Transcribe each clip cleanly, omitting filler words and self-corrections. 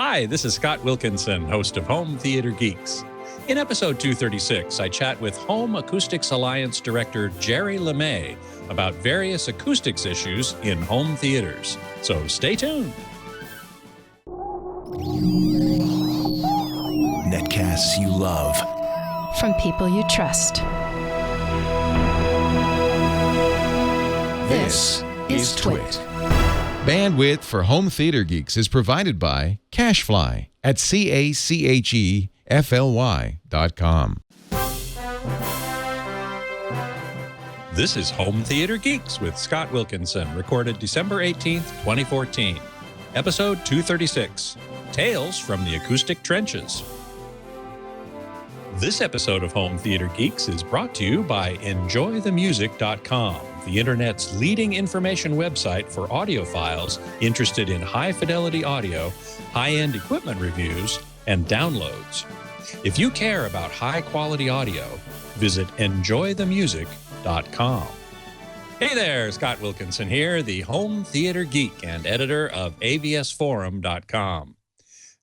Hi, this is Scott Wilkinson, host of Home Theater Geeks. In episode 236, I chat with Home Acoustics Alliance Director Gerry Lemay about various acoustics issues in home theaters. So stay tuned. Netcasts you love. From people you trust. This is Twit. Bandwidth for Home Theater Geeks is provided by CacheFly at CACHEFLY.com. This is Home Theater Geeks with Scott Wilkinson, recorded December 18th, 2014. Episode 236, Tales from the Acoustic Trenches. This episode of Home Theater Geeks is brought to you by EnjoyTheMusic.com, the internet's leading information website for audiophiles interested in high-fidelity audio, high-end equipment reviews, and downloads. If you care about high-quality audio, visit EnjoyTheMusic.com. Hey there, Scott Wilkinson here, the Home Theater Geek and editor of avsforum.com.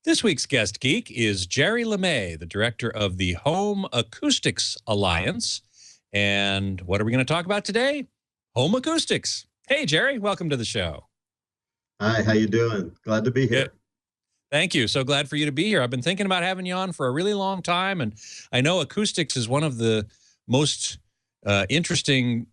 This week's guest geek is Gerry Lemay, the director of the Home Acoustics Alliance. And what are we going to talk about today? Home acoustics. Hey, Gerry, welcome to the show. Hi, how you doing? Glad to be here. Good. Thank you. So glad for you to be here. I've been thinking about having you on for a really long time, and I know acoustics is one of the most interesting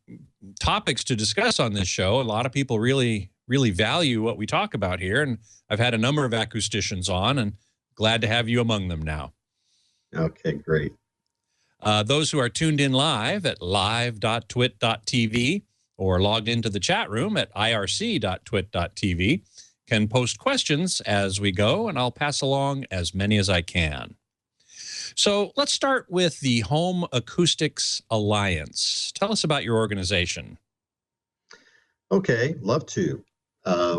topics to discuss on this show. A lot of people really value what we talk about here, and I've had a number of acousticians on, and glad to have you among them now. Okay, great. Those who are tuned in live at live.twit.tv or logged into the chat room at irc.twit.tv can post questions as we go, and I'll pass along as many as I can. So let's start with the Home Acoustics Alliance. Tell us about your organization. Okay, love to.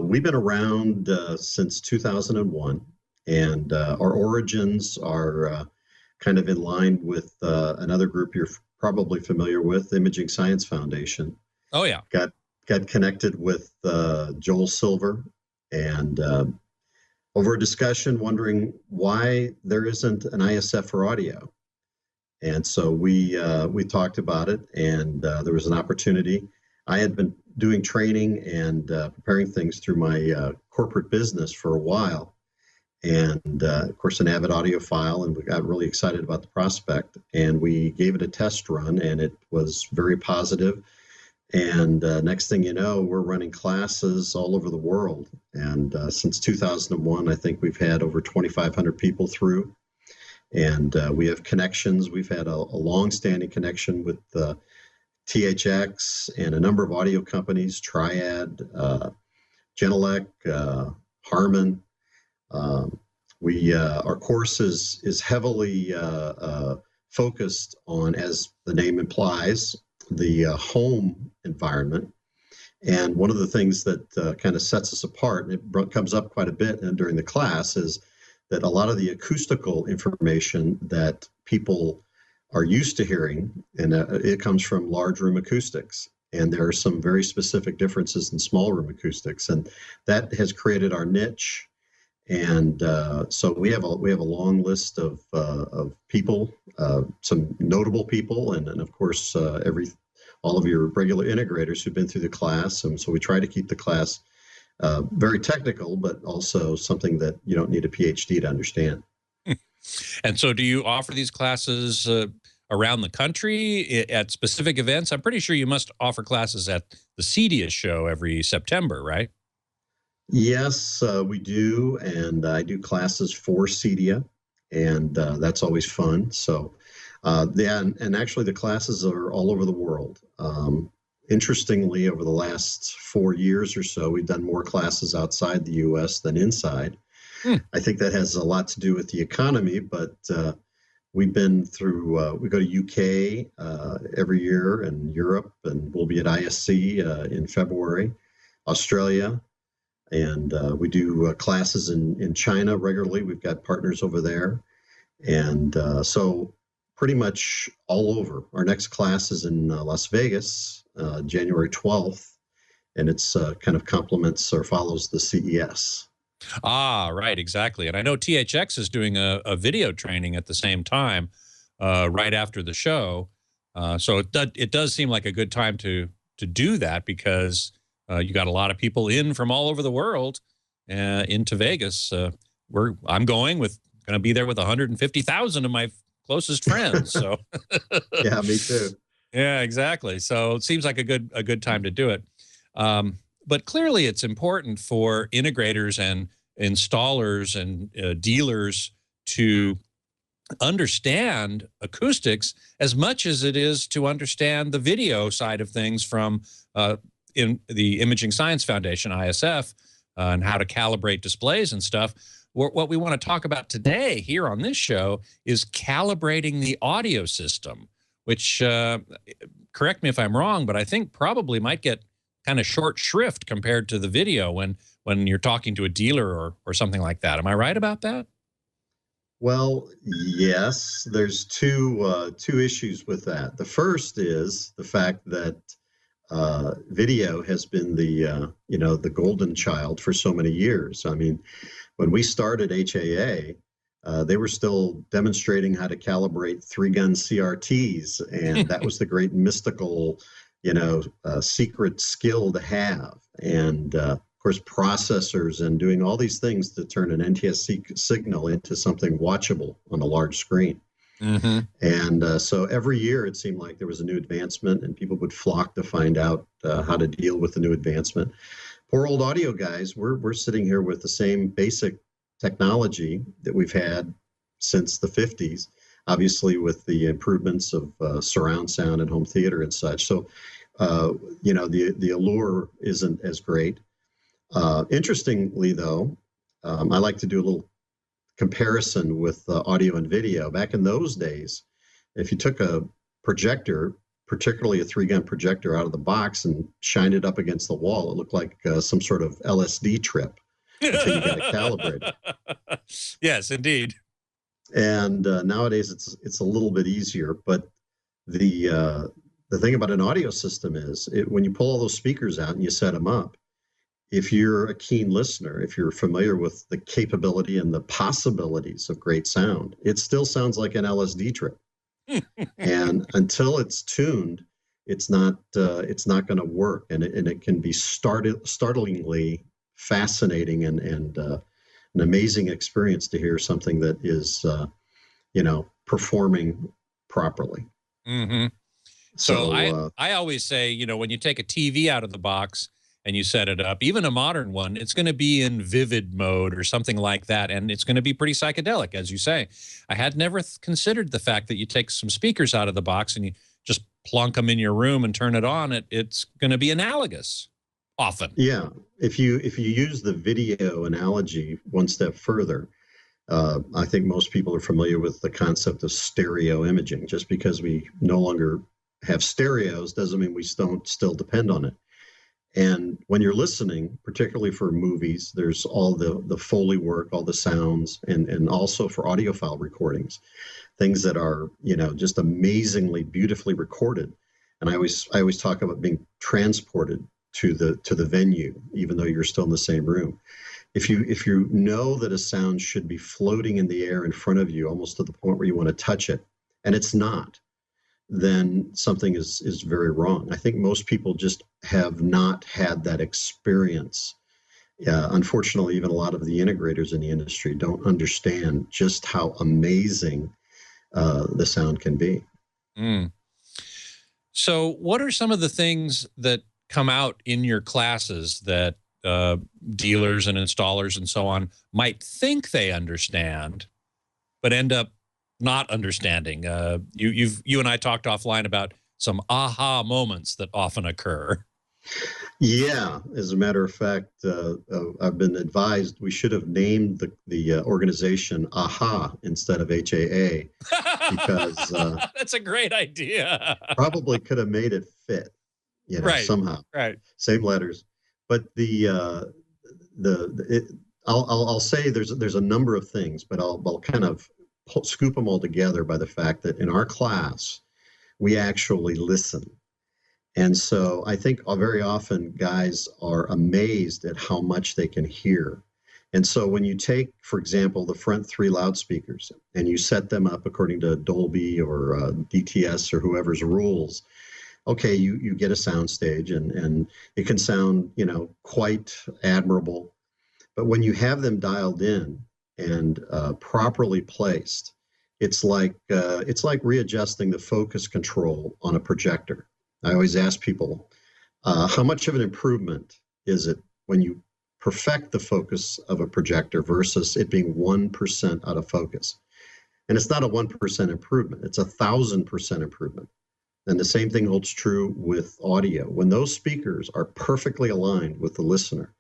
We've been around since 2001, and our origins are kind of in line with another group you're probably familiar with, Imaging Science Foundation. Oh, yeah. Got connected with Joel Silver, and over a discussion wondering why there isn't an ISF for audio. And so we talked about it, and there was an opportunity. I had been doing training and preparing things through my corporate business for a while, and of course an avid audiophile, and we got really excited about the prospect, and we gave it a test run, and it was very positive. And next thing you know, we're running classes all over the world, and since 2001 I think we've had over 2,500 people through, and we have connections. We've had a long-standing connection with THX and a number of audio companies, Triad, Genelec, Harman. Our course is heavily focused on, as the name implies, the home environment. And one of the things that kind of sets us apart, and it comes up quite a bit during the class, is that a lot of the acoustical information that people are used to hearing, and it comes from large room acoustics, and there are some very specific differences in small room acoustics, and that has created our niche. And so we have a long list of people, some notable people, and of course all of your regular integrators who've been through the class. And so we try to keep the class very technical, but also something that you don't need a PhD to understand. And so do you offer these classes around the country at specific events? I'm pretty sure you must offer classes at the CEDIA show every September, right? Yes, we do. And I do classes for CEDIA, and that's always fun. So, and actually the classes are all over the world. Interestingly, over the last 4 years or so, we've done more classes outside the U.S. than inside. I think that has a lot to do with the economy, but we've been through, we go to UK every year, and Europe, and we'll be at ISC in February, Australia, and we do classes in China regularly. We've got partners over there, and so pretty much all over. Our next class is in Las Vegas, January 12th, and it's kind of complements or follows the CES. Ah, right, exactly. And I know THX is doing a video training at the same time, right after the show. So it does seem like a good time to do that because you got a lot of people in from all over the world into Vegas. I'm going to be there with 150,000 of my closest friends. So Yeah, me too. yeah, exactly. So it seems like a good time to do it. But clearly, it's important for integrators and installers and dealers to understand acoustics as much as it is to understand the video side of things from in the Imaging Science Foundation, ISF, and how to calibrate displays and stuff. What we want to talk about today here on this show is calibrating the audio system, which, correct me if I'm wrong, but I think probably might get kind of short shrift compared to the video when you're talking to a dealer or something like that. Am I right about that? Well, yes, there's two issues with that. The first is the fact that video has been the golden child for so many years. I mean, when we started HAA, they were still demonstrating how to calibrate three-gun CRTs, and that was the great mystical, secret skill to have. And of course, processors and doing all these things to turn an NTSC signal into something watchable on a large screen. Mm-hmm. And so every year it seemed like there was a new advancement, and people would flock to find out how to deal with the new advancement. Poor old audio guys, we're sitting here with the same basic technology that we've had since the 50s, obviously with the improvements of surround sound and home theater and such. So, the allure isn't as great. Interestingly, though, I like to do a little comparison with audio and video. Back in those days, if you took a projector, particularly a three-gun projector, out of the box and shined it up against the wall, it looked like some sort of LSD trip until you got it calibrated. Yes, indeed. And nowadays, it's a little bit easier. But the thing about an audio system is when you pull all those speakers out and you set them up, if you're a keen listener, if you're familiar with the capability and the possibilities of great sound, it still sounds like an LSD trip. And until it's tuned, it's not going to work, and it can be startlingly fascinating and an amazing experience to hear something that is performing properly. Mm-hmm. So I always say, when you take a TV out of the box and you set it up, even a modern one, it's going to be in vivid mode or something like that. And it's going to be pretty psychedelic, as you say. I had never considered the fact that you take some speakers out of the box and you just plunk them in your room and turn it on. It's going to be analogous often. Yeah. If you use the video analogy one step further, I think most people are familiar with the concept of stereo imaging. Just because we no longer have stereos doesn't mean we don't still depend on it. And when you're listening, particularly for movies, there's all the Foley work, all the sounds, and also for audiophile recordings, things that are, just amazingly beautifully recorded. And I always talk about being transported to the venue, even though you're still in the same room. If you know that a sound should be floating in the air in front of you, almost to the point where you want to touch it, and it's not, then something is very wrong. I think most people just have not had that experience. Unfortunately, even a lot of the integrators in the industry don't understand just how amazing the sound can be. Mm. So what are some of the things that come out in your classes that dealers and installers and so on might think they understand, but end up not understanding? You and I talked offline about some aha moments that often occur. Yeah, as a matter of fact, I've been advised we should have named the organization AHA instead of HAA, because that's a great idea. Probably could have made it fit, right, somehow. Right. Same letters, but I'll say there's a number of things, but I'll kind of scoop them all together by the fact that in our class, we actually listen. And so I think very often guys are amazed at how much they can hear. And so when you take, for example, the front three loudspeakers and you set them up according to Dolby or DTS or whoever's rules, okay, you get a sound stage and it can sound, quite admirable. But when you have them dialed in and properly placed, it's like readjusting the focus control on a projector. I always ask people, how much of an improvement is it when you perfect the focus of a projector versus it being 1% out of focus? And it's not a 1% improvement, it's 1,000% improvement. And the same thing holds true with audio. When those speakers are perfectly aligned with the listener,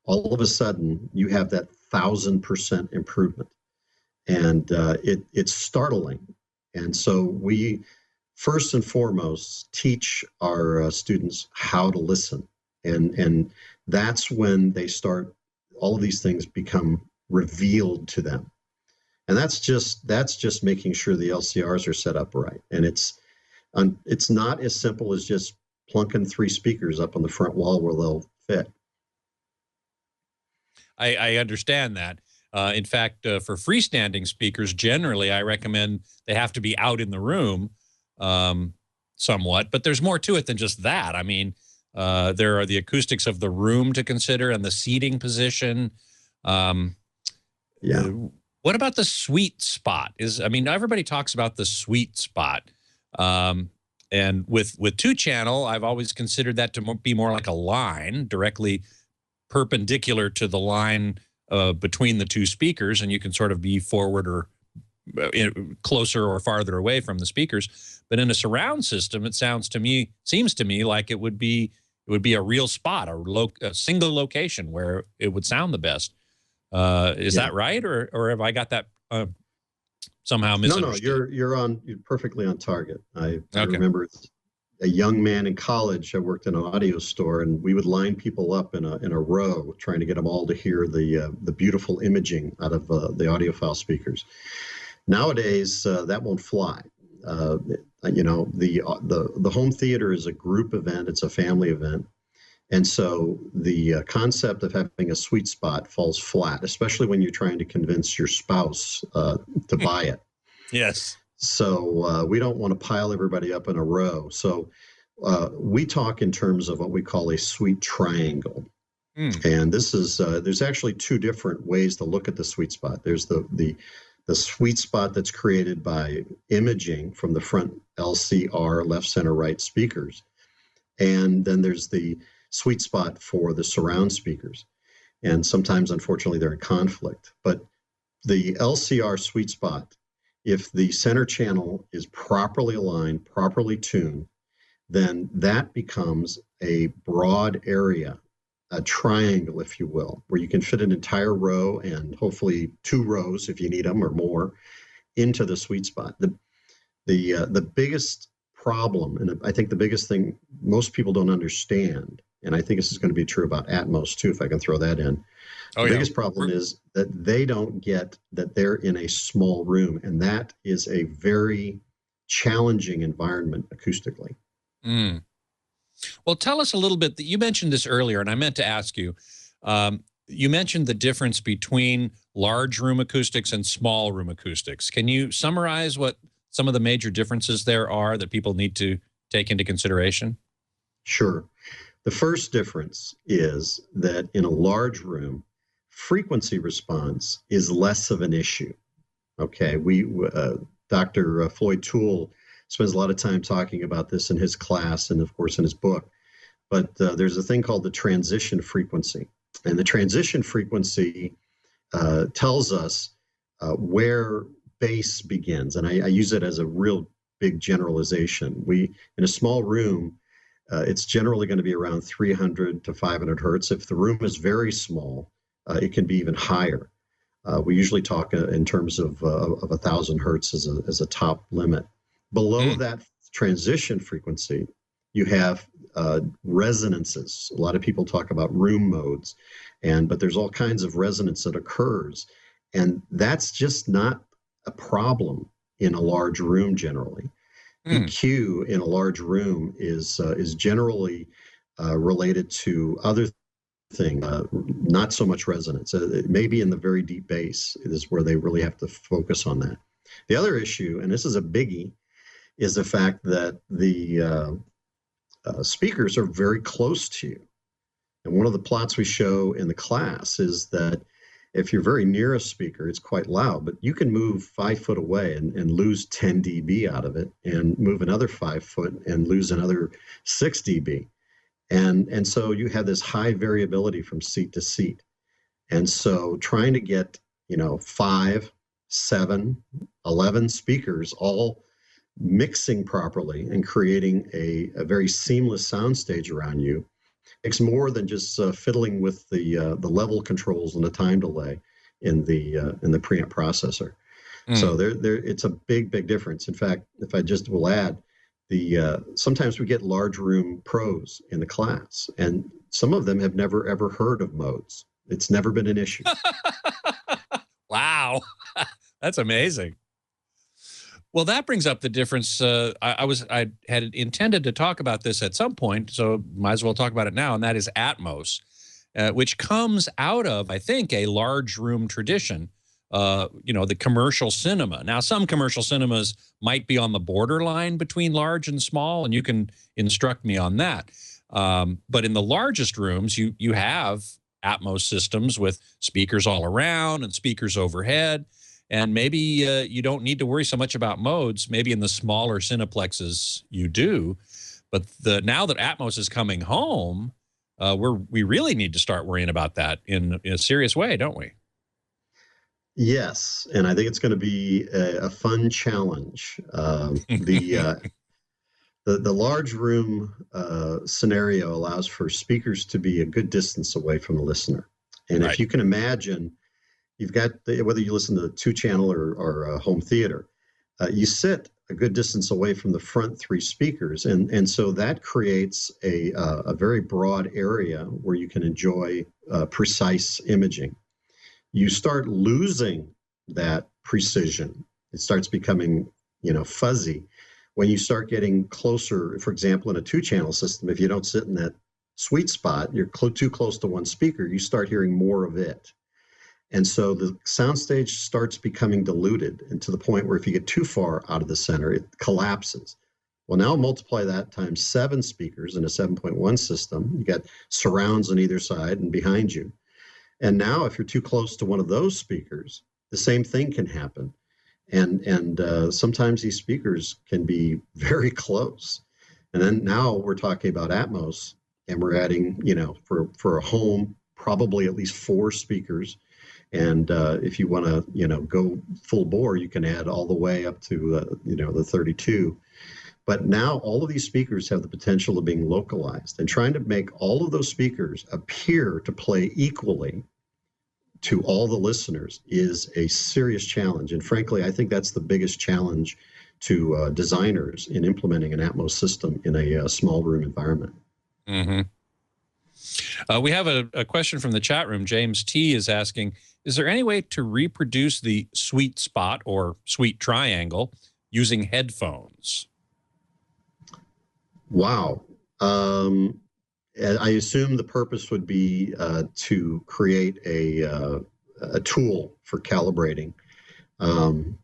all of a sudden you have that 1,000% improvement. And it's startling. And so we, first and foremost, teach our students how to listen. And that's when they start, all of these things become revealed to them. And that's just making sure the LCRs are set up right. And it's not as simple as just plunking 3 speakers up on the front wall where they'll fit. I understand that. In fact, for freestanding speakers, generally, I recommend they have to be out in the room somewhat, but there's more to it than just that. I mean, there are the acoustics of the room to consider and the seating position. Yeah. What about the sweet spot? Everybody talks about the sweet spot. And with 2-channel, I've always considered that to be more like a line directly perpendicular to the line between the 2 speakers, and you can sort of be forward or closer or farther away from the speakers. But in a surround system, it seems to me like it would be a real spot, a single location where it would sound the best. Is that right, or have I got that somehow misunderstood? No, you're perfectly on target. I remember a young man in college. I worked in an audio store, and we would line people up in a row, trying to get them all to hear the beautiful imaging out of the audiophile speakers. Nowadays, that won't fly. The home theater is a group event. It's a family event. And so the concept of having a sweet spot falls flat, especially when you're trying to convince your spouse to buy it. Yes. So we don't want to pile everybody up in a row. So we talk in terms of what we call a sweet triangle. And this is there's actually 2 different ways to look at the sweet spot. There's the sweet spot that's created by imaging from the front LCR, left, center, right speakers. And then there's the sweet spot for the surround speakers. And sometimes, unfortunately, they're in conflict. But the LCR sweet spot, if the center channel is properly aligned, properly tuned, then that becomes a broad area, a triangle, if you will, where you can fit an entire row and hopefully 2 rows, if you need them or more, into the sweet spot. The biggest problem, and I think the biggest thing most people don't understand, and I think this is going to be true about Atmos too, if I can throw that in. The biggest problem is that they don't get that they're in a small room, and that is a very challenging environment acoustically. Well, tell us a little bit. You mentioned this earlier, and I meant to ask you. You mentioned the difference between large room acoustics and small room acoustics. Can you summarize what some of the major differences there are that people need to take into consideration? Sure. The first difference is that in a large room, frequency response is less of an issue. Okay, Dr. Floyd Toole spends a lot of time talking about this in his class and, of course, in his book. But there's a thing called the transition frequency. And the transition frequency tells us where bass begins. And I use it as a real big generalization. In a small room, it's generally going to be around 300 to 500 hertz. If the room is very small, it can be even higher. We usually talk in terms of 1,000 hertz as a top limit. Below that transition frequency, you have resonances. A lot of people talk about room modes, but there's all kinds of resonance that occurs, and that's just not a problem in a large room generally. EQ in a large room is generally related to other thing, not so much resonance. Maybe in the very deep bass is where they really have to focus on that. The other issue, and this is a biggie, is the fact that the speakers are very close to you. And one of the plots we show in the class is that if you're very near a speaker, it's quite loud, but you can move 5 foot away and lose 10 dB out of it, and move another 5 foot and lose another 6 dB. And so you have this high variability from seat to seat. And so trying to get, 5, 7, 11 speakers all mixing properly and creating a very seamless soundstage around you, it's more than just fiddling with the level controls and the time delay in the preamp processor. So it's a big difference. In fact, if I just will add, sometimes we get large room pros in the class, and some of them have never ever heard of modes. It's never been an issue. Wow, that's amazing. Well, that brings up the difference. I had intended to talk about this at some point, so might as well talk about it now, and that is Atmos, which comes out of, I think, a large room tradition, the commercial cinema. Now, some commercial cinemas might be on the borderline between large and small, and you can instruct me on that. But in the largest rooms, you have Atmos systems with speakers all around and speakers overhead. And maybe you don't need to worry so much about modes. Maybe in the smaller cineplexes you do. But now that Atmos is coming home, we really need to start worrying about that in a serious way, don't we? Yes, and I think it's going to be a fun challenge. The large room scenario allows for speakers to be a good distance away from the listener. And if you can imagine, you've got, whether you listen to 2-channel or home theater, you sit a good distance away from the front 3 speakers. And so that creates a very broad area where you can enjoy precise imaging. You start losing that precision. It starts becoming, fuzzy. When you start getting closer, for example, in a 2-channel system, if you don't sit in that sweet spot, you're too close to one speaker, you start hearing more of it. And so the soundstage starts becoming diluted, and to the point where if you get too far out of the center, it collapses. Well, now multiply that times 7 speakers in a 7.1 system. You got surrounds on either side and behind you. And now if you're too close to one of those speakers, the same thing can happen. And sometimes these speakers can be very close. And then now we're talking about Atmos, and we're adding, for a home, probably at least 4 speakers. And if you want to, go full bore, you can add all the way up to, the 32. But now all of these speakers have the potential of being localized, and trying to make all of those speakers appear to play equally to all the listeners is a serious challenge. And frankly, I think that's the biggest challenge to designers in implementing an Atmos system in a small room environment. Mm-hmm. We have a question from the chat room. James T. is asking, is there any way to reproduce the sweet spot or sweet triangle using headphones? Wow. I assume the purpose would be to create a tool for calibrating. The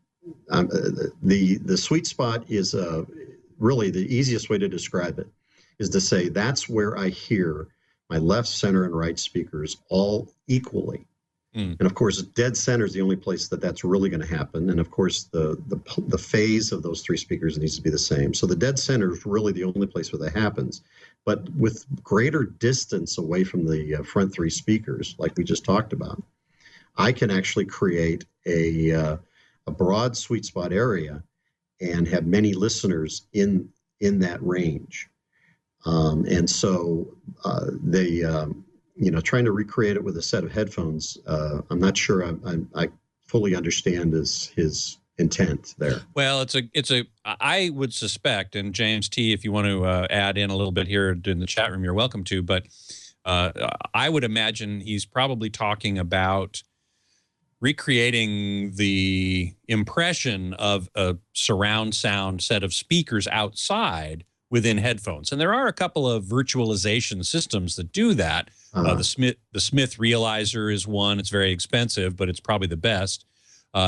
sweet spot is really the easiest way to describe it is to say that's where I hear my left, center, and right speakers all equally. And of course, dead center is the only place that that's really going to happen. And of course, the phase of those 3 speakers needs to be the same. So the dead center is really the only place where that happens. But with greater distance away from the front 3 speakers, like we just talked about, I can actually create a broad sweet spot area and have many listeners in that range. And so trying to recreate it with a set of headphones, I'm not sure I fully understand his intent there. Well, I would suspect, and James T., if you want to add in a little bit here in the chat room, you're welcome to, but I would imagine he's probably talking about recreating the impression of a surround sound set of speakers outside within headphones. And there are a couple of virtualization systems that do that. The Smith Realizer is one. It's very expensive, but it's probably the best.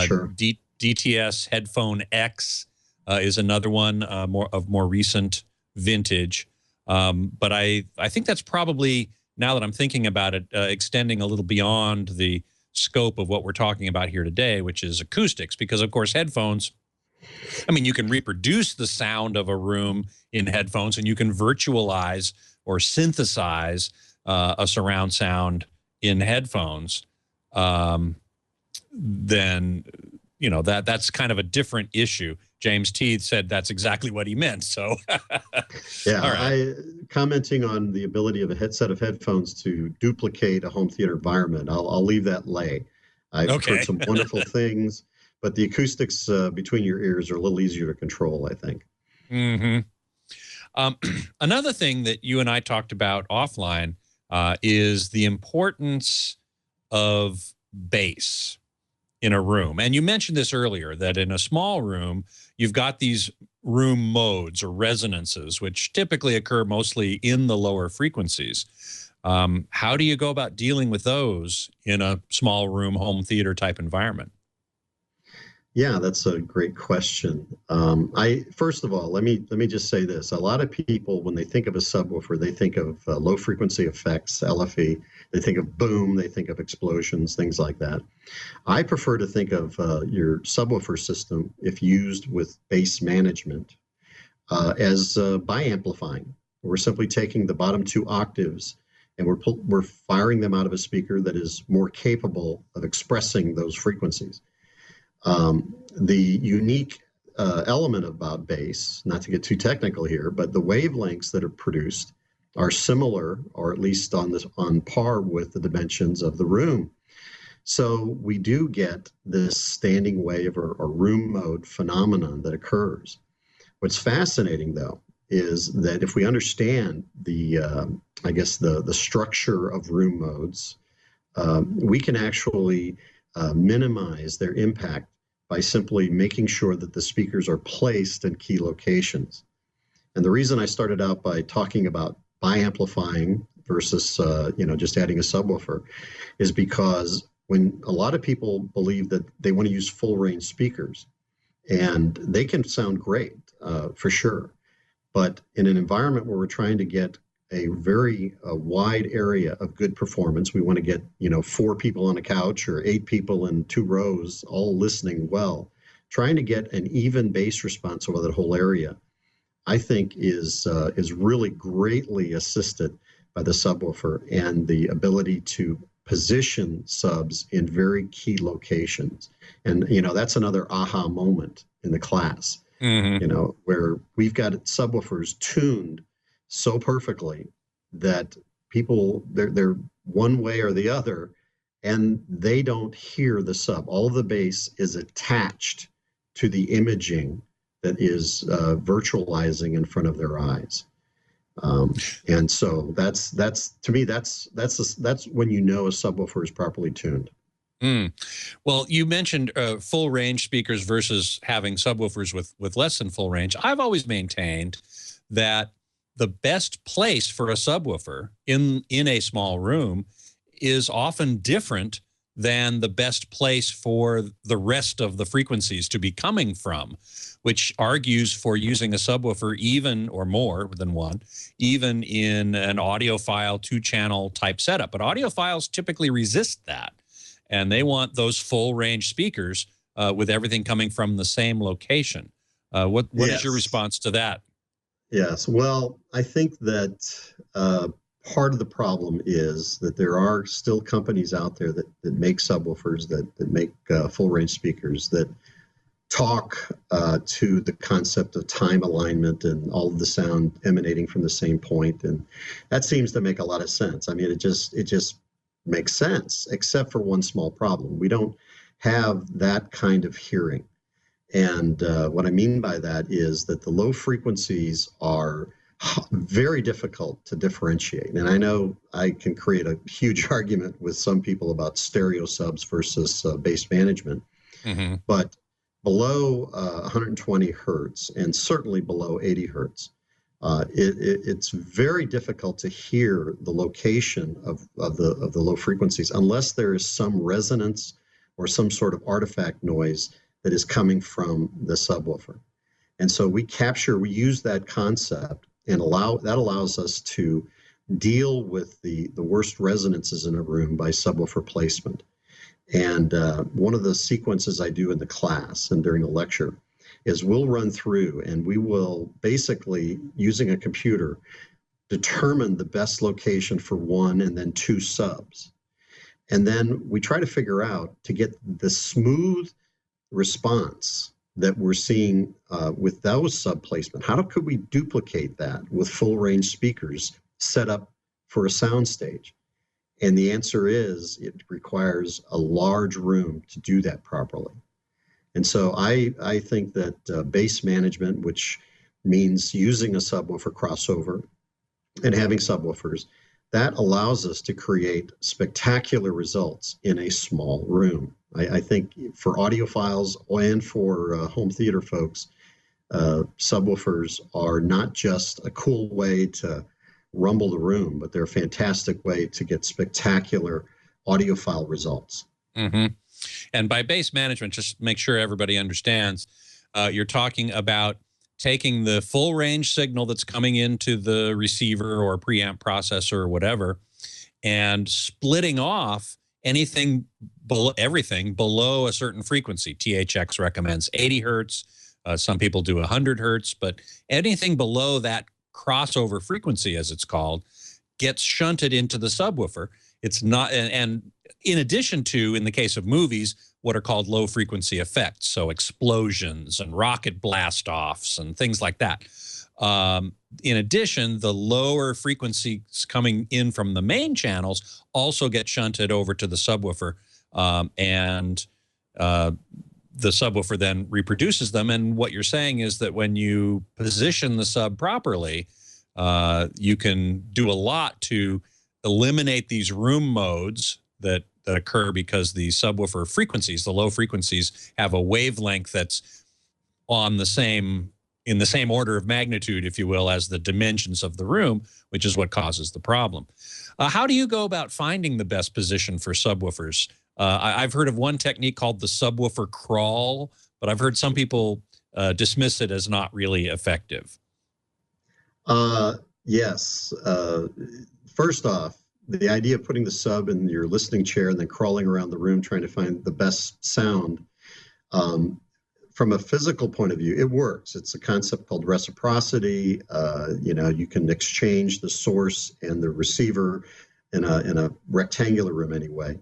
Sure. DTS Headphone X is another one, more recent vintage. But I think that's probably, now that I'm thinking about it, extending a little beyond the scope of what we're talking about here today, which is acoustics, because of course headphones, I mean, you can reproduce the sound of a room in headphones, and you can virtualize or synthesize a surround sound in headphones. Then, that's kind of a different issue. James Teeth said that's exactly what he meant. So, yeah, all right. Commenting on the ability of a set of headphones to duplicate a home theater environment, I'll leave that lay. I've heard some wonderful things, but the acoustics between your ears are a little easier to control, I think. Mm-hmm. Another thing that you and I talked about offline is the importance of bass in a room. And you mentioned this earlier, that in a small room, you've got these room modes or resonances, which typically occur mostly in the lower frequencies. How do you go about dealing with those in a small room, home theater type environment? Yeah, that's a great question. First of all, let me just say this. A lot of people, when they think of a subwoofer, they think of low frequency effects, LFE. They think of boom, they think of explosions, things like that. I prefer to think of your subwoofer system, if used with bass management, as bi-amplifying. We're simply taking the bottom 2 octaves and we're firing them out of a speaker that is more capable of expressing those frequencies. The unique element about bass, not to get too technical here, but the wavelengths that are produced are similar, or at least on par with the dimensions of the room. So we do get this standing wave or room mode phenomenon that occurs. What's fascinating, though, is that if we understand the structure of room modes, we can actually minimize their impact by simply making sure that the speakers are placed in key locations. And the reason I started out by talking about bi-amplifying versus just adding a subwoofer is because when a lot of people believe that they want to use full range speakers, and they can sound great for sure, but in an environment where we're trying to get a very wide area of good performance, we want to get 4 people on a couch or 8 people in 2 rows all listening well, trying to get an even bass response over that whole area, I think is really greatly assisted by the subwoofer and the ability to position subs in very key locations. And that's another aha moment in the class. Mm-hmm. Where we've got subwoofers tuned so perfectly that people, they're one way or the other, and they don't hear the sub. All of the bass is attached to the imaging that is virtualizing in front of their eyes. And so that's to me, that's when a subwoofer is properly tuned. Well, you mentioned full range speakers versus having subwoofers with less than full range. I've always maintained that the best place for a subwoofer in a small room is often different than the best place for the rest of the frequencies to be coming from, which argues for using a subwoofer even, or more than one, even in an audiophile 2-channel type setup. But audiophiles typically resist that, and they want those full range speakers with everything coming from the same location. What is your response to that? Yes. Well, I think that part of the problem is that there are still companies out there that make subwoofers, that make full range speakers, that talk to the concept of time alignment and all of the sound emanating from the same point. And that seems to make a lot of sense. I mean, it just makes sense, except for one small problem. We don't have that kind of hearing. And what I mean by that is that the low frequencies are very difficult to differentiate. And I know I can create a huge argument with some people about stereo subs versus bass management, mm-hmm. but below 120 hertz and certainly below 80 hertz, It's very difficult to hear the location of the low frequencies unless there is some resonance or some sort of artifact noise that is coming from the subwoofer. And so we use that concept and allows us to deal with the worst resonances in a room by subwoofer placement. And one of the sequences I do in the class and during a lecture is we'll run through and we will basically, using a computer, determine the best location for one and then two subs. And then we try to figure out to get the smooth response that we're seeing with those sub placement. How could we duplicate that with full range speakers set up for a soundstage? And the answer is it requires a large room to do that properly. And so I think that bass management, which means using a subwoofer crossover and having subwoofers, that allows us to create spectacular results in a small room. I think for audiophiles and for home theater folks, subwoofers are not just a cool way to rumble the room, but they're a fantastic way to get spectacular audiophile results. Mm-hmm. And by bass management, just make sure everybody understands, you're talking about taking the full range signal that's coming into the receiver or preamp processor or whatever, and splitting off anything below, everything below a certain frequency. THX recommends 80 hertz. Some people do 100 hertz, but anything below that crossover frequency, as it's called, gets shunted into the subwoofer. It's not, and in addition to, in the case of movies, what are called low frequency effects, so explosions and rocket blast offs and things like that. In addition, the lower frequencies coming in from the main channels also get shunted over to the subwoofer, and the subwoofer then reproduces them. And what you're saying is that when you position the sub properly, you can do a lot to eliminate these room modes that occur because the subwoofer frequencies, the low frequencies, have a wavelength that's on the same, in the same order of magnitude, if you will, as the dimensions of the room, which is what causes the problem. How do you go about finding the best position for subwoofers? I've heard of one technique called the subwoofer crawl, but I've heard some people dismiss it as not really effective. Yes. First off, the idea of putting the sub in your listening chair and then crawling around the room trying to find the best sound, from a physical point of view, it works. It's a concept called reciprocity. You can exchange the source and the receiver in a rectangular room anyway,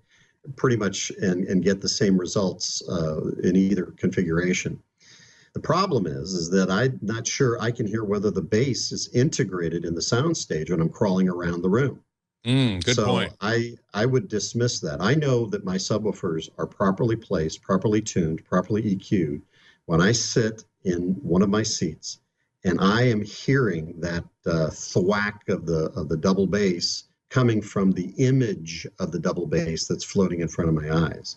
pretty much, and get the same results in either configuration. The problem is that I'm not sure I can hear whether the bass is integrated in the soundstage when I'm crawling around the room. Good point. I would dismiss that. I know that my subwoofers are properly placed, properly tuned, properly EQ'd when I sit in one of my seats and I am hearing that thwack of the double bass coming from the image of the double bass that's floating in front of my eyes.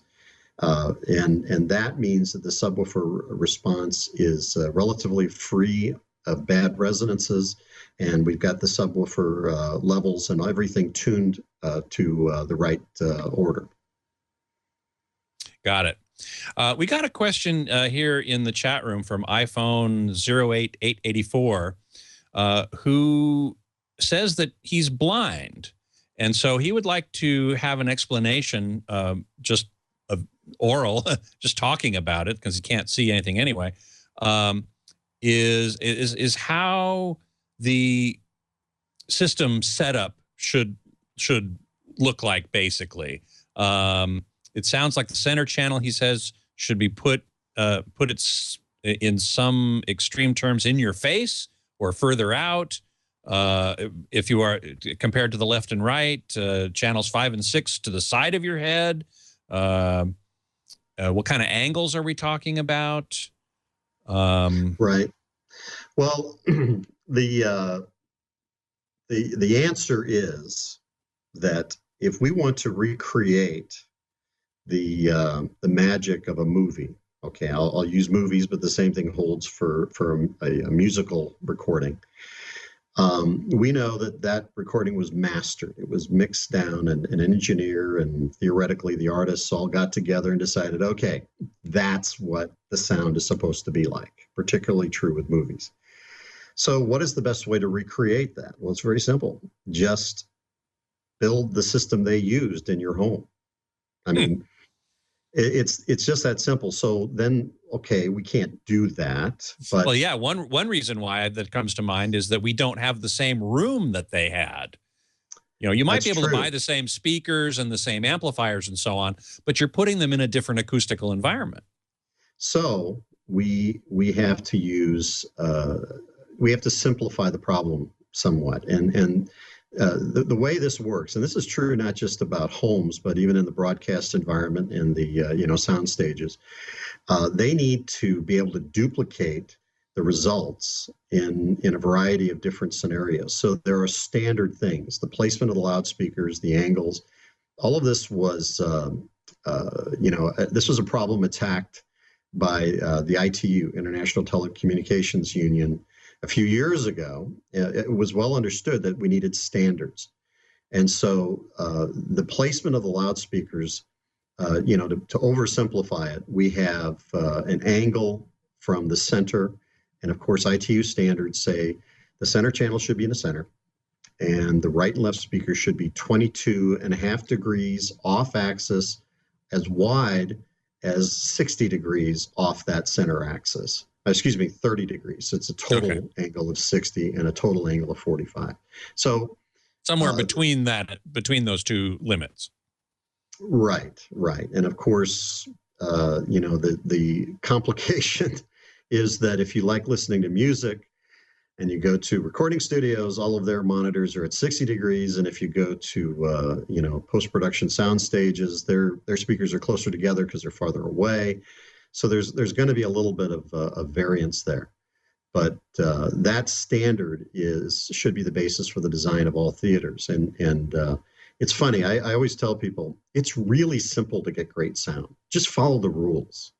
And that means that the subwoofer response is relatively free of bad resonances, and we've got the subwoofer levels and everything tuned to the right order. Got it. We got a question here in the chat room from iPhone 08884, who says that he's blind. And so he would like to have an explanation, just oral, just talking about it, because he can't see anything anyway, is how the system setup should look like, basically. It sounds like the center channel, he says, should be put its, in some extreme terms, in your face or further out. If you are compared to the left and right, channels 5 and 6 to the side of your head. What kind of angles are we talking about? Right. Well, the answer is that if we want to recreate the magic of a movie, okay, I'll use movies, but the same thing holds for a musical recording. We know that that recording was mastered. It was mixed down, and an engineer and theoretically the artists all got together and decided, okay, that's what the sound is supposed to be like, particularly true with movies. So what is the best way to recreate that? Well, it's very simple. Just build the system they used in your home. I mean, it's just that simple. So then, okay, we can't do that. But well, yeah, one reason why that comes to mind is that we don't have the same room that they had. You know, you might be able to buy the same speakers and the same amplifiers and so on, but you're putting them in a different acoustical environment. So we have to use we have to simplify the problem somewhat, and the way this works, and this is true not just about homes, but even in the broadcast environment and the sound stages, they need to be able to duplicate the results in a variety of different scenarios. So there are standard things: the placement of the loudspeakers, the angles. All of this was, this was a problem attacked by the ITU, International Telecommunications Union, a few years ago. It was well understood that we needed standards. And so the placement of the loudspeakers, to oversimplify it, we have an angle from the center. And of course, ITU standards say the center channel should be in the center, and the right and left speakers should be 22.5 degrees off axis, as wide as 60 degrees off that center axis. 30 degrees. It's a total angle of 60 and a total angle of 45. So somewhere between those two limits. Right. And of course, the complication is that if you like listening to music and you go to recording studios, all of their monitors are at 60 degrees. And if you go to, post-production sound stages, their speakers are closer together because they're farther away. So there's going to be a little bit of variance there, but that standard should be the basis for the design of all theaters. And it's funny. I always tell people it's really simple to get great sound. Just follow the rules.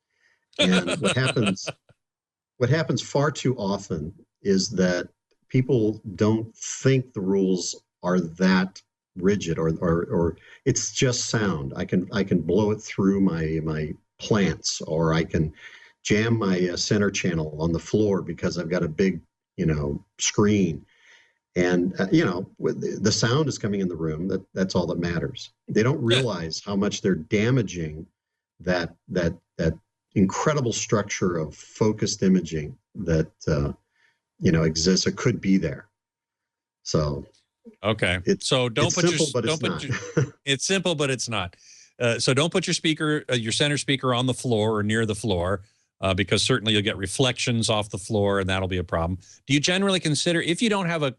And what happens far too often is that people don't think the rules are that rigid, or it's just sound. I can blow it through my plants, or I can jam my center channel on the floor because I've got a big, screen, and the sound is coming in the room. That's all that matters. They don't realize how much they're damaging that incredible structure of focused imaging that exists or could be there. So it's simple, but it's not. So don't put your center speaker on the floor or near the floor, because certainly you'll get reflections off the floor, and that'll be a problem. Do you generally consider, if you don't have a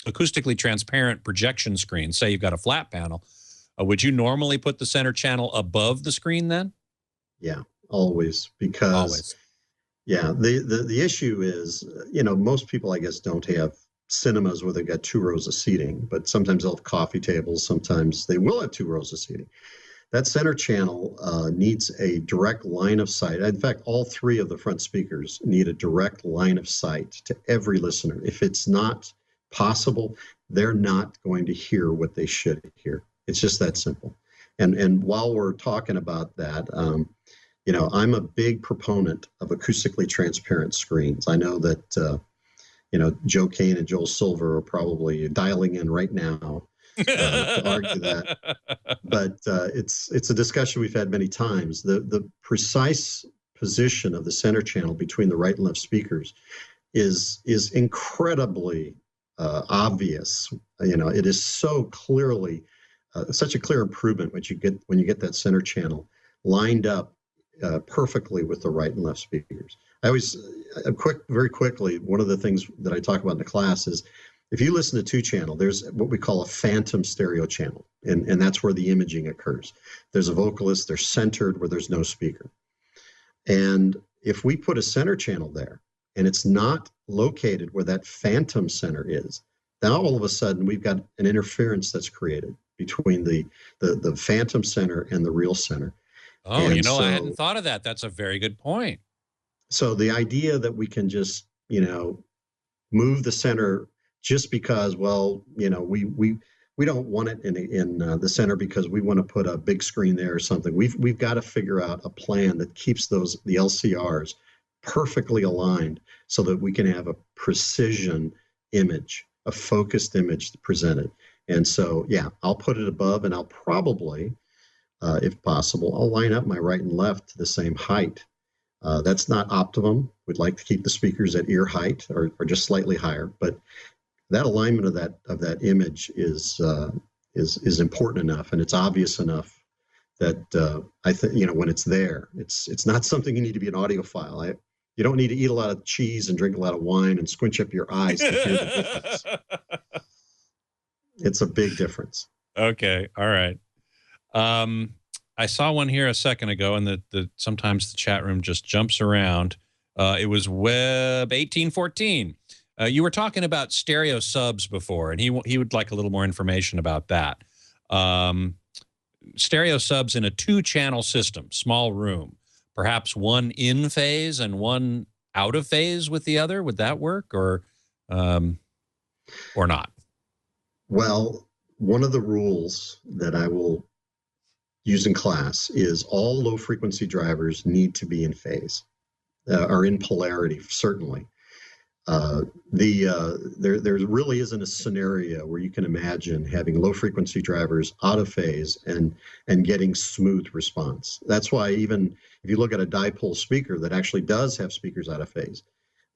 acoustically transparent projection screen, say you've got a flat panel, would you normally put the center channel above the screen then? Yeah, always, because the issue is, most people, I guess, don't have cinemas where they've got 2 rows of seating, but sometimes they'll have coffee tables. Sometimes they will have 2 rows of seating. That center channel needs a direct line of sight. In fact, all 3 of the front speakers need a direct line of sight to every listener. If it's not possible, they're not going to hear what they should hear. It's just that simple. And while we're talking about that, I'm a big proponent of acoustically transparent screens. I know that Joe Kane and Joel Silver are probably dialing in right now to argue that, but it's a discussion we've had many times. The precise position of the center channel between the right and left speakers is incredibly obvious. It is so clearly such a clear improvement when you get that center channel lined up perfectly with the right and left speakers. Very quickly, one of the things that I talk about in the class is, if you listen to 2-channel, there's what we call a phantom stereo channel, and that's where the imaging occurs. There's a vocalist, they're centered where there's no speaker. And if we put a center channel there, and it's not located where that phantom center is, then all of a sudden we've got an interference that's created between the phantom center and the real center. Oh, I hadn't thought of that. That's a very good point. So the idea that we can just, move the center just because, well, we don't want it in the center because we want to put a big screen there or something. We've got to figure out a plan that keeps the LCRs perfectly aligned so that we can have a precision image, a focused image presented. And so, yeah, I'll put it above, and I'll probably, if possible, I'll line up my right and left to the same height. That's not optimum. We'd like to keep the speakers at ear height or just slightly higher, but that alignment of that image is important enough, and it's obvious enough that I think, when it's there, it's not something you need to be an audiophile. You don't need to eat a lot of cheese and drink a lot of wine and squinch up your eyes to hear the difference. It's a big difference. Okay, all right. I saw one here a second ago, and sometimes the chat room just jumps around. It was Web 1814. You were talking about stereo subs before, and he would like a little more information about that. Stereo subs in a 2-channel system, small room, perhaps one in phase and one out of phase with the other. Would that work, or not? Well, one of the rules that I will use in class is all low frequency drivers need to be in phase, or in polarity, certainly. There really isn't a scenario where you can imagine having low frequency drivers out of phase and getting smooth response. That's why even if you look at a dipole speaker that actually does have speakers out of phase,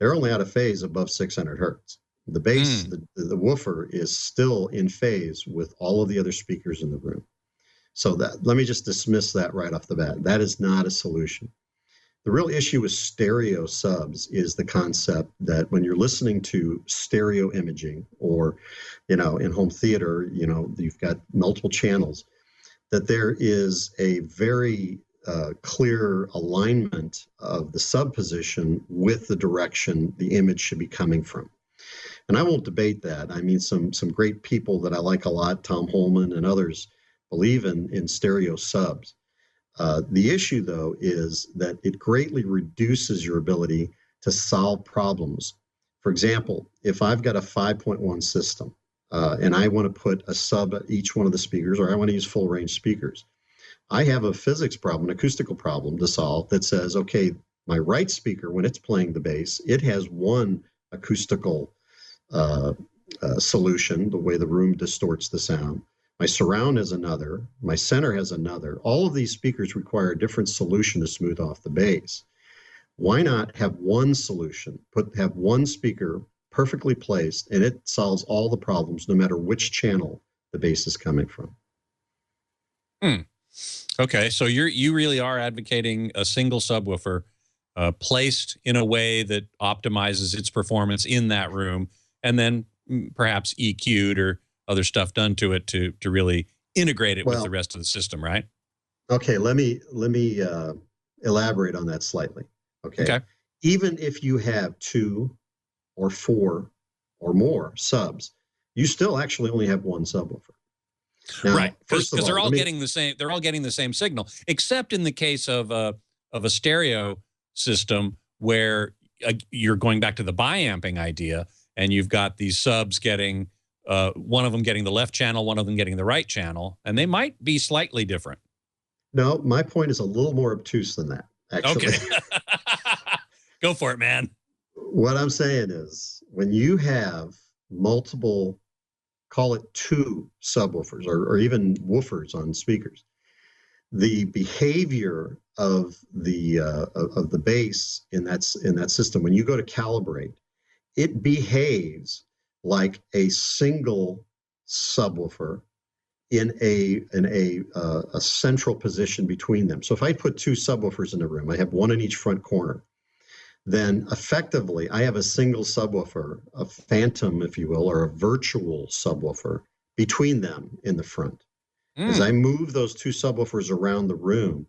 they're only out of phase above 600 hertz. The bass, the woofer is still in phase with all of the other speakers in the room. So let me just dismiss that right off the bat. That is not a solution. The real issue with stereo subs is the concept that when you're listening to stereo imaging, or, in home theater, you've got multiple channels, that there is a very clear alignment of the sub position with the direction the image should be coming from. And I won't debate that. I mean, some great people that I like a lot, Tom Holman and others, believe in stereo subs. The issue, though, is that it greatly reduces your ability to solve problems. For example, if I've got a 5.1 system and I want to put a sub at each one of the speakers, or I want to use full range speakers, I have a physics problem, an acoustical problem to solve that says, okay, my right speaker, when it's playing the bass, it has one acoustical solution, the way the room distorts the sound. My surround has another, my center has another. All of these speakers require a different solution to smooth off the bass. Why not have one solution, have one speaker perfectly placed, and it solves all the problems no matter which channel the bass is coming from? Okay, so you really are advocating a single subwoofer placed in a way that optimizes its performance in that room, and then perhaps EQ'd or other stuff done to it to really integrate it with the rest of the system, right? Okay, let me elaborate on that slightly. Okay. Even if you have 2 or 4 or more subs, you still actually only have one subwoofer. Now, right, because they're all getting the same. They're all getting the same signal, except in the case of a stereo system where you're going back to the biamping idea, and you've got these subs getting one of them getting the left channel, one of them getting the right channel, and they might be slightly different. No, my point is a little more obtuse than that, actually. Okay. Go for it, man. What I'm saying is, when you have multiple, call it 2 subwoofers or even woofers on speakers, the behavior of the bass in that system, when you go to calibrate, it behaves like a single subwoofer in a central position between them. So if I put 2 subwoofers in the room, I have one in each front corner, then effectively I have a single subwoofer, a phantom, if you will, or a virtual subwoofer between them in the front. As I move those 2 subwoofers around the room,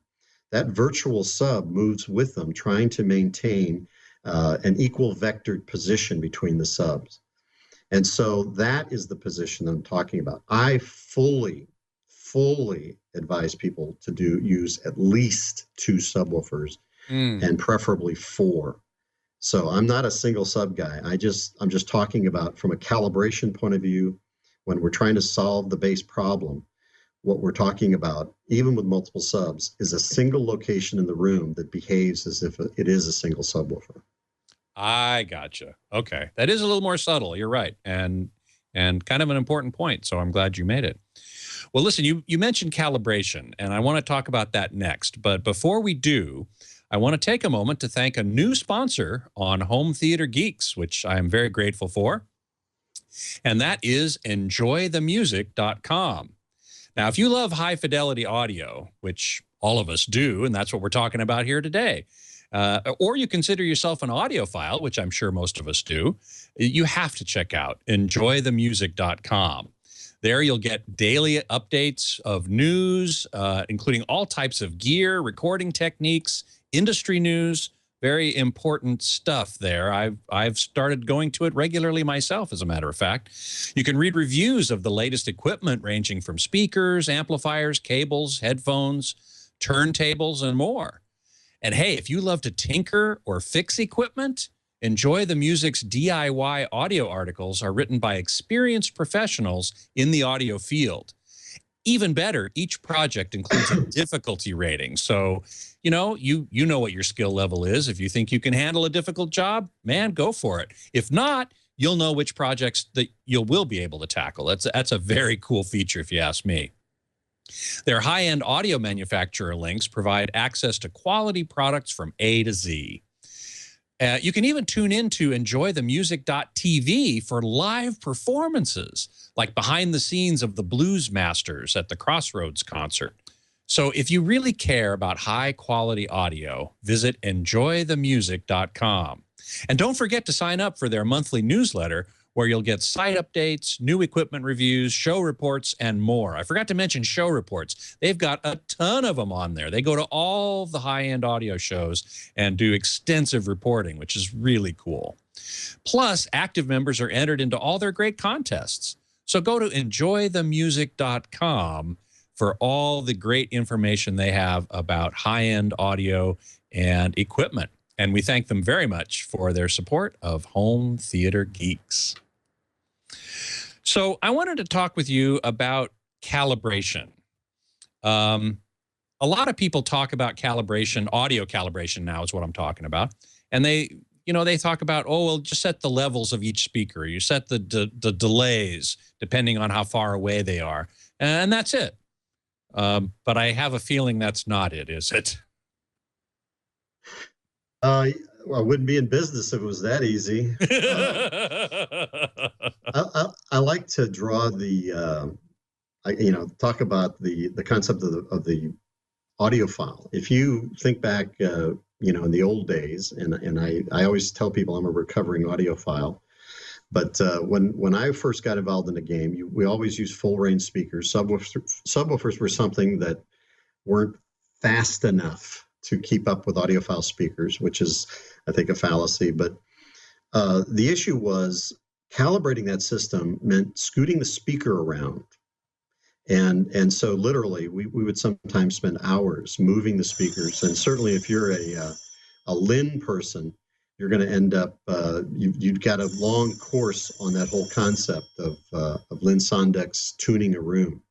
that virtual sub moves with them, trying to maintain an equal vectored position between the subs. And so that is the position I'm talking about. I fully advise people to use at least 2 subwoofers and preferably 4, So I'm not a single sub guy. I'm just talking about from a calibration point of view, when we're trying to solve the base problem, what we're talking about, even with multiple subs, is a single location in the room that behaves as if it is a single subwoofer. I gotcha. Okay. That is a little more subtle. You're right. And kind of an important point. So I'm glad you made it. Well, listen, you mentioned calibration, and I want to talk about that next. But before we do, I want to take a moment to thank a new sponsor on Home Theater Geeks, which I am very grateful for. And that is enjoythemusic.com. Now, if you love high fidelity audio, which all of us do, and that's what we're talking about here today, or you consider yourself an audiophile, which I'm sure most of us do, you have to check out enjoythemusic.com. There you'll get daily updates of news, including all types of gear, recording techniques, industry news, very important stuff there. I've started going to it regularly myself, as a matter of fact. You can read reviews of the latest equipment ranging from speakers, amplifiers, cables, headphones, turntables, and more. And hey, if you love to tinker or fix equipment, Enjoy the Music's DIY audio articles are written by experienced professionals in the audio field. Even better, each project includes a difficulty rating. So, you know what your skill level is. If you think you can handle a difficult job, man, go for it. If not, you'll know which projects that you will be able to tackle. That's a very cool feature, if you ask me. Their high-end audio manufacturer links provide access to quality products from A to Z. You can even tune into enjoythemusic.tv for live performances, like behind the scenes of the Blues Masters at the Crossroads concert. So if you really care about high-quality audio, visit enjoythemusic.com. And don't forget to sign up for their monthly newsletter, where you'll get site updates, new equipment reviews, show reports, and more. I forgot to mention show reports. They've got a ton of them on there. They go to all the high-end audio shows and do extensive reporting, which is really cool. Plus, active members are entered into all their great contests. So go to enjoythemusic.com for all the great information they have about high-end audio and equipment. And we thank them very much for their support of Home Theater Geeks. So I wanted to talk with you about calibration. A lot of people talk about calibration, audio calibration now is what I'm talking about. And they talk about, oh, well, just set the levels of each speaker. You set the delays depending on how far away they are. And that's it. But I have a feeling that's not it, is it? Well, I wouldn't be in business if it was that easy. I like to draw talk about the concept of the audiophile. If you think back, in the old days, and I always tell people I'm a recovering audiophile, but when I first got involved in the game, we always used full range speakers. Subwoofers were something that weren't fast enough to keep up with audiophile speakers, which is, I think, a fallacy. But the issue was calibrating that system meant scooting the speaker around. And so literally, we would sometimes spend hours moving the speakers. And certainly if you're a Lin person, you're going to end up, you've got a long course on that whole concept of Lin Sondex tuning a room.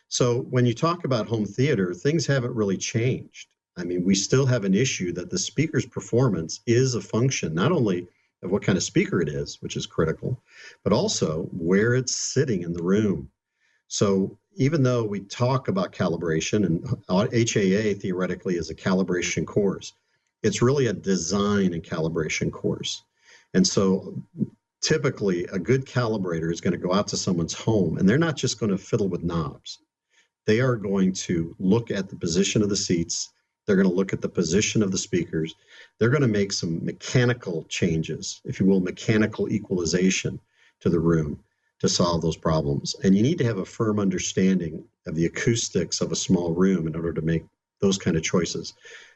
So when you talk about home theater, things haven't really changed. I mean, we still have an issue that the speaker's performance is a function, not only of what kind of speaker it is, which is critical, but also where it's sitting in the room. So even though we talk about calibration, and HAA theoretically is a calibration course, it's really a design and calibration course. And so typically a good calibrator is going to go out to someone's home, and they're not just going to fiddle with knobs. They are going to look at the position of the seats. They're going to look at the position of the speakers. They're going to make some mechanical changes, if you will, mechanical equalization to the room to solve those problems. And you need to have a firm understanding of the acoustics of a small room in order to make those kind of choices.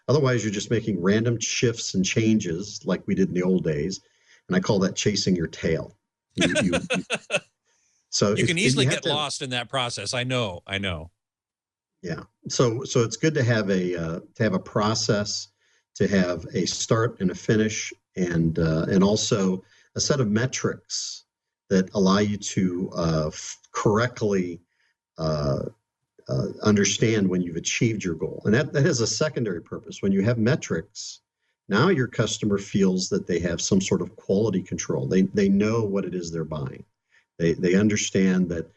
Otherwise, you're just making random shifts and changes like we did in the old days. And I call that chasing your tail. So you can easily get lost in that process. I know. Yeah. So it's good to have a process, to have a start and a finish, and also a set of metrics that allow you to correctly understand when you've achieved your goal. And that has a secondary purpose. When you have metrics, now your customer feels that they have some sort of quality control. They know what it is they're buying. They understand that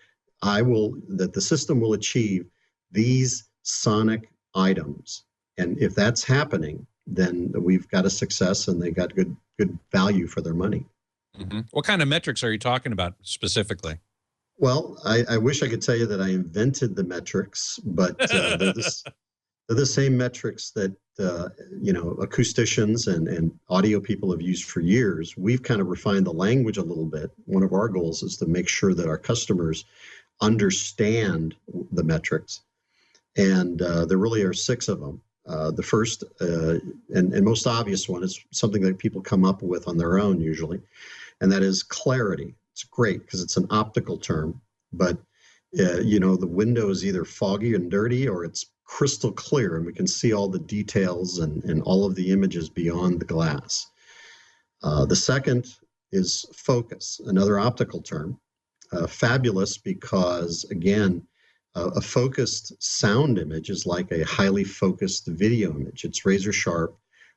that the system will achieve these sonic items. And if that's happening, then we've got a success and they got good value for their money. Mm-hmm. What kind of metrics are you talking about specifically? Well, I wish I could tell you that I invented the metrics, but they're the same metrics that acousticians and audio people have used for years. We've kind of refined the language a little bit. One of our goals is to make sure that our customers understand the metrics, and there really are 6 of them. The first and most obvious one is something that people come up with on their own usually, and that is clarity. It's great because it's an optical term, but the window is either foggy and dirty or it's crystal clear and we can see all the details and all of the images beyond the glass. The second is focus, another optical term. Fabulous because, again, a focused sound image is like a highly focused video image. It's razor sharp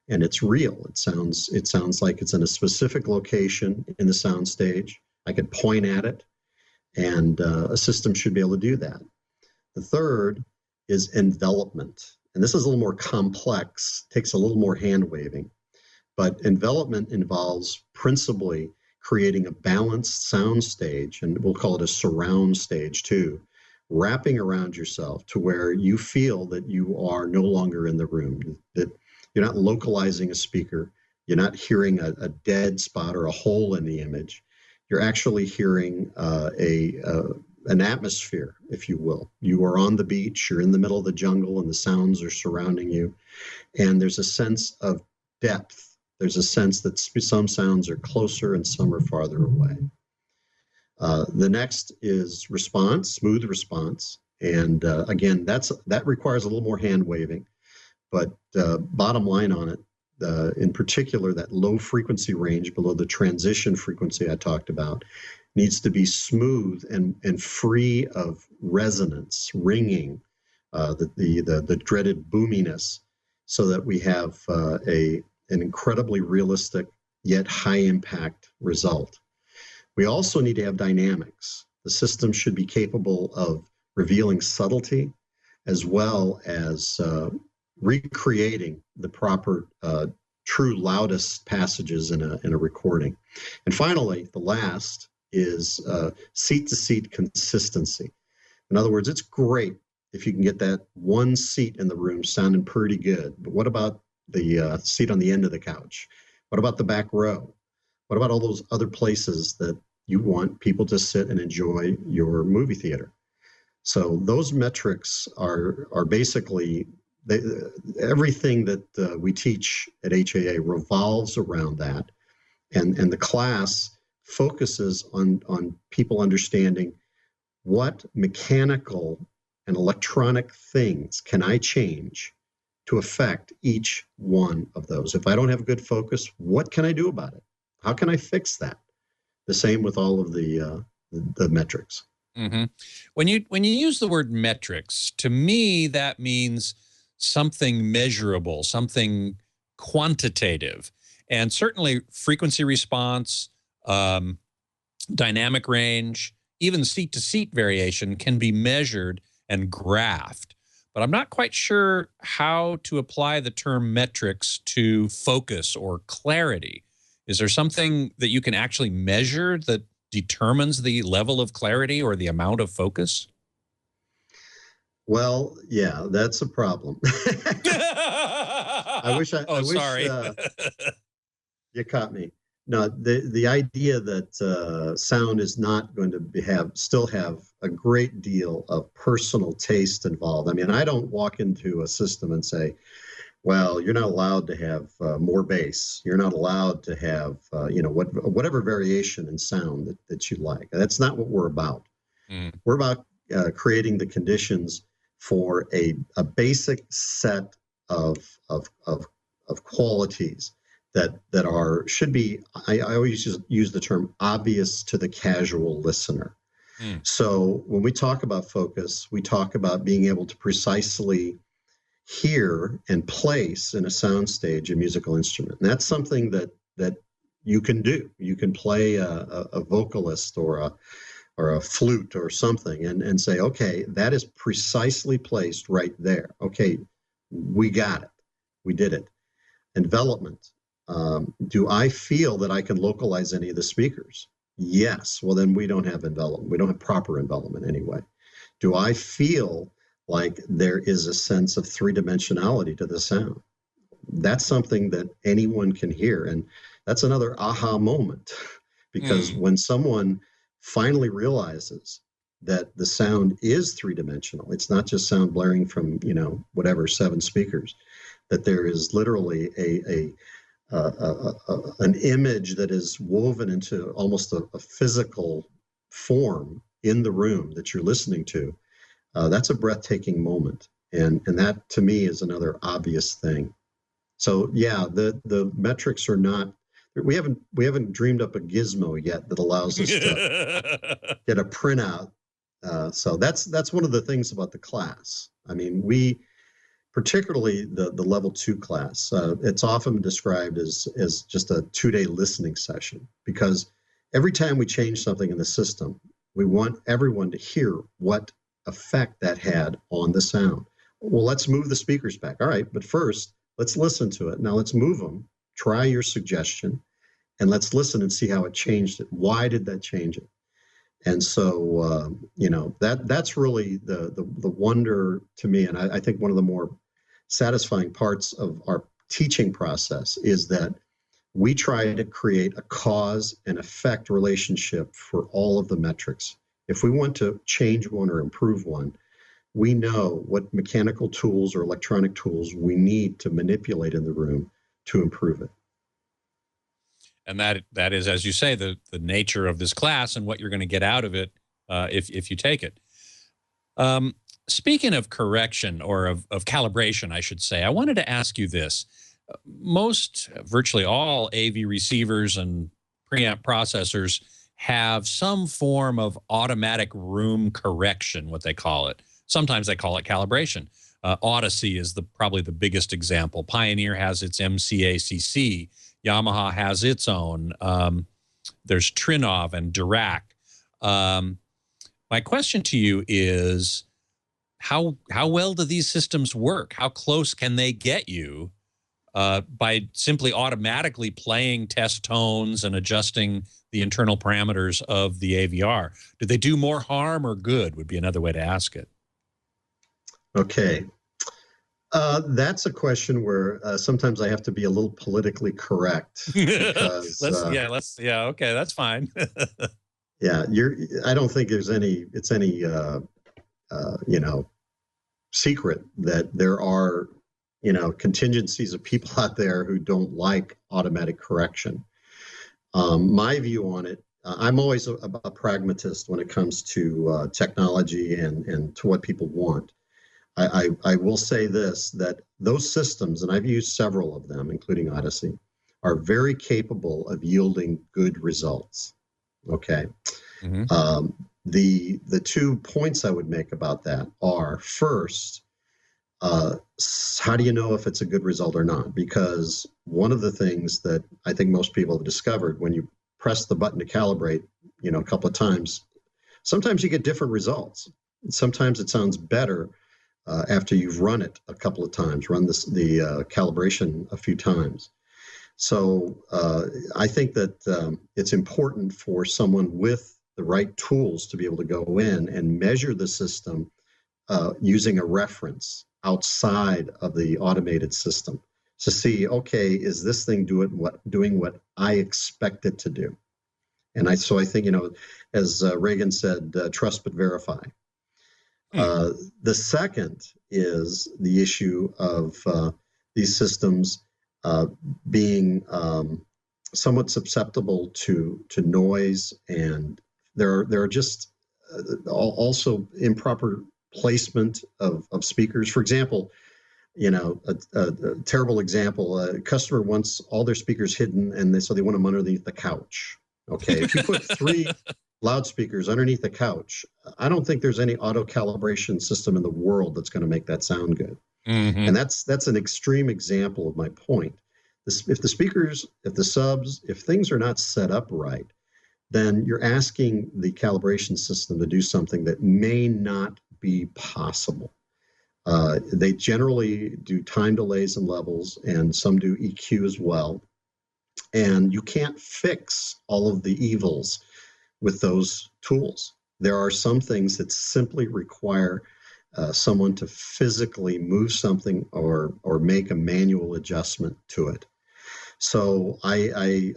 and it's real. It sounds like it's in a specific location in the sound stage. I could point at it, and a system should be able to do that. The third is envelopment. And this is a little more complex, takes a little more hand waving. But envelopment involves principally creating a balanced sound stage, and we'll call it a surround stage too, wrapping around yourself to where you feel that you are no longer in the room, that you're not localizing a speaker, you're not hearing a dead spot or a hole in the image. You're actually hearing an atmosphere, if you will. You are on the beach, you're in the middle of the jungle, and the sounds are surrounding you. And there's a sense of depth. There's a sense that some sounds are closer and some are farther away. The next is response, smooth response. And again, that requires a little more hand waving. But bottom line on it, in particular, that low frequency range below the transition frequency I talked about needs to be smooth and free of resonance, ringing, the dreaded boominess, so that we have an incredibly realistic yet high impact result. We also need to have dynamics. The system should be capable of revealing subtlety as well as recreating the proper true loudest passages in a recording. And finally, the last is seat-to-seat consistency. In other words, it's great if you can get that one seat in the room sounding pretty good. But what about the seat on the end of the couch? What about the back row? What about all those other places that you want people to sit and enjoy your movie theater? So those metrics are basically everything that we teach at HAA revolves around that, and the class focuses on people understanding what mechanical and electronic things can I change to affect each one of those. If I don't have good focus, what can I do about it? How can I fix that? The same with all of the metrics. Mm-hmm. When you use the word metrics, to me that means something measurable, something quantitative, and certainly frequency response, dynamic range, even seat-to-seat variation can be measured and graphed. But I'm not quite sure how to apply the term metrics to focus or clarity. Is there something that you can actually measure that determines the level of clarity or the amount of focus? Well, yeah, that's a problem. I wish sorry. You caught me. No, the idea that sound is not going to still have a great deal of personal taste involved. I mean, I don't walk into a system and say, well, you're not allowed to have more bass. You're not allowed to have, whatever variation in sound that you like. That's not what we're about. Mm. We're about creating the conditions for a basic set of qualities that should be, I always use the term obvious to the casual listener. So when we talk about focus, we talk about being able to precisely hear and place in a soundstage a musical instrument. And that's something that you can do. You can play a vocalist or a flute or something and say, okay, that is precisely placed right there. Okay, we got it. We did it. Envelopment. Do I feel that I can localize any of the speakers? Yes. Well, then we don't have envelopment. We don't have proper envelopment anyway. Do I feel like there is a sense of three-dimensionality to the sound? That's something that anyone can hear. And that's another aha moment, because when someone finally realizes that the sound is three-dimensional, it's not just sound blaring from, whatever, 7 speakers, that there is literally an image that is woven into almost a physical form in the room that you're listening to. That's a breathtaking moment. And that to me is another obvious thing. So yeah, the metrics are not, we haven't dreamed up a gizmo yet that allows us to get a printout. So that's one of the things about the class. I mean, we, particularly the level 2 class, it's often described as just a 2-day listening session, because every time we change something in the system, we want everyone to hear what effect that had on the sound. Well, let's move the speakers back. All right, but first, let's listen to it. Now let's move them. Try your suggestion, and let's listen and see how it changed it. Why did that change it? And so, that's really the wonder to me. And I think one of the more satisfying parts of our teaching process is that we try to create a cause and effect relationship for all of the metrics. If we want to change one or improve one, we know what mechanical tools or electronic tools we need to manipulate in the room to improve it. And that is, as you say, the nature of this class and what you're going to get out of it if you take it. Speaking of correction, or of calibration, I should say, I wanted to ask you this. Virtually all AV receivers and preamp processors have some form of automatic room correction, what they call it. Sometimes they call it calibration. Odyssey is probably the biggest example. Pioneer has its MCACC. Yamaha has its own. There's Trinov and Dirac. My question to you is, how well do these systems work? How close can they get you by simply automatically playing test tones and adjusting the internal parameters of the AVR? Do they do more harm or good, would be another way to ask it. Okay. That's a question where sometimes I have to be a little politically correct. Because, okay, that's fine. Yeah, I don't think it's any secret that there are, contingencies of people out there who don't like automatic correction. My view on it, I'm always a pragmatist when it comes to technology and to what people want. I will say this, that those systems, and I've used several of them, including Odyssey, are very capable of yielding good results. Okay. Mm-hmm. The 2 points I would make about that are, first, how do you know if it's a good result or not? Because one of the things that I think most people have discovered, when you press the button to calibrate, a couple of times, sometimes you get different results. Sometimes it sounds better after you've run it a couple of times, run the calibration a few times. So I think that it's important for someone with the right tools to be able to go in and measure the system using a reference outside of the automated system to see, okay, is this thing doing what I expect it to do? And I think, as Reagan said, trust but verify. The second is the issue of these systems being somewhat susceptible to noise, and there are just also improper placement of speakers. For example, a terrible example. A customer wants all their speakers hidden, and so they want them underneath the couch. Okay, if you put 3 loudspeakers underneath the couch, I don't think there's any auto calibration system in the world that's going to make that sound good. Mm-hmm. And that's an extreme example of my point. If the speakers, if the subs, if things are not set up right, then you're asking the calibration system to do something that may not be possible. They generally do time delays and levels, and some do EQ as well. And you can't fix all of the evils with those tools. There are some things that simply require someone to physically move something or make a manual adjustment to it. So I'm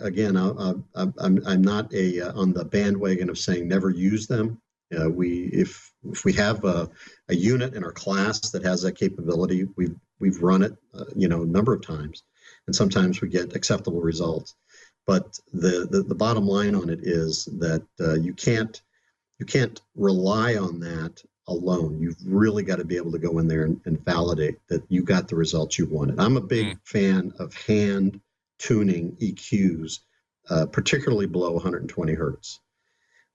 not on the bandwagon of saying never use them. If we have a unit in our class that has that capability, we've run it a number of times, and sometimes we get acceptable results. But the bottom line on it is that you can't rely on that alone. You've really got to be able to go in there and validate that you got the results you wanted. I'm a big fan of hand tuning EQs, particularly below 120 hertz.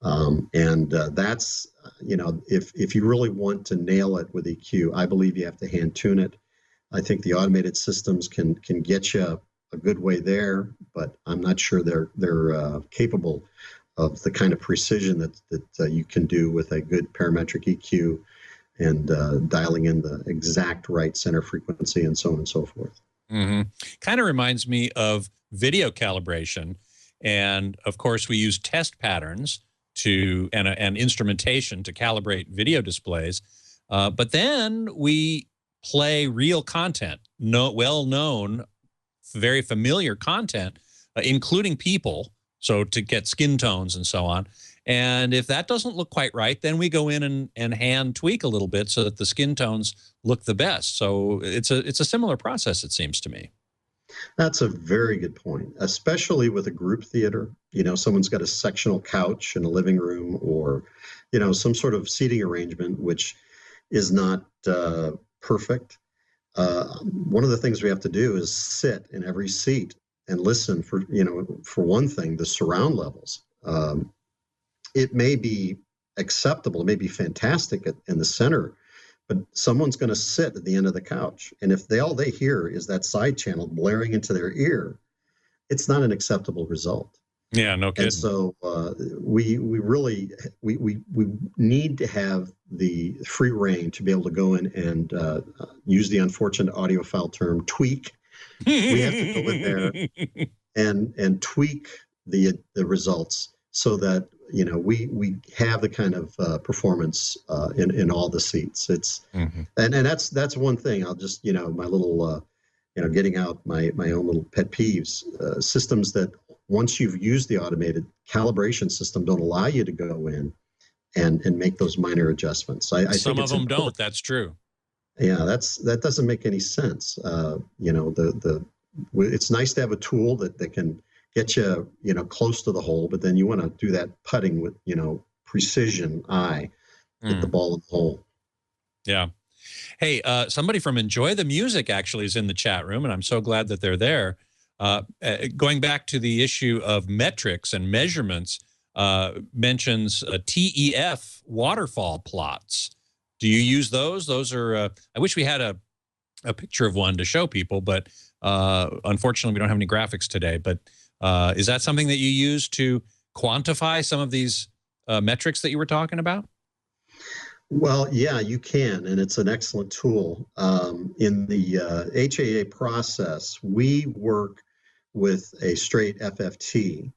That's, if you really want to nail it with EQ, I believe you have to hand tune it. I think the automated systems can get you a good way there, but I'm not sure they're capable of the kind of precision that you can do with a good parametric EQ and dialing in the exact right center frequency and so on and so forth. Mm-hmm. Kind of reminds me of video calibration. And of course, we use test patterns and instrumentation to calibrate video displays. But then we play real content, well-known, very familiar content, including people, so to get skin tones and so on. And if that doesn't look quite right, then we go in and hand tweak a little bit so that the skin tones look the best. So it's a similar process, it seems to me. That's a very good point, especially with a group theater. Someone's got a sectional couch in a living room, or, some sort of seating arrangement, which is not perfect. One of the things we have to do is sit in every seat and listen for one thing, the surround levels. It may be acceptable, it may be fantastic in the center, but someone's going to sit at the end of the couch. And if all they hear is that side channel blaring into their ear, it's not an acceptable result. Yeah, no kidding. And so we really need to have the free reign to be able to go in and use the unfortunate audiophile term tweak. We have to go in there and tweak the results so that we have the kind of performance in all the seats. It's and that's one thing. I'll just my little getting out my own little pet peeves. Systems that once you've used the automated calibration system don't allow you to go in and make those minor adjustments. I Some think of them don't. That's true. Yeah, that doesn't make any sense. It's nice to have a tool that can get you close to the hole, but then you want to do that putting with precision eye, get the ball in the hole. Yeah. Hey, somebody from Enjoy the Music actually is in the chat room, and I'm so glad that they're there. Going back to the issue of metrics and measurements, mentions TEF waterfall plots. Do you use those? Those are, I wish we had a picture of one to show people, but unfortunately we don't have any graphics today. But is that something that you use to quantify some of these metrics that you were talking about? Well, yeah, you can, and it's an excellent tool. In the HAA process, we work with a straight FFT,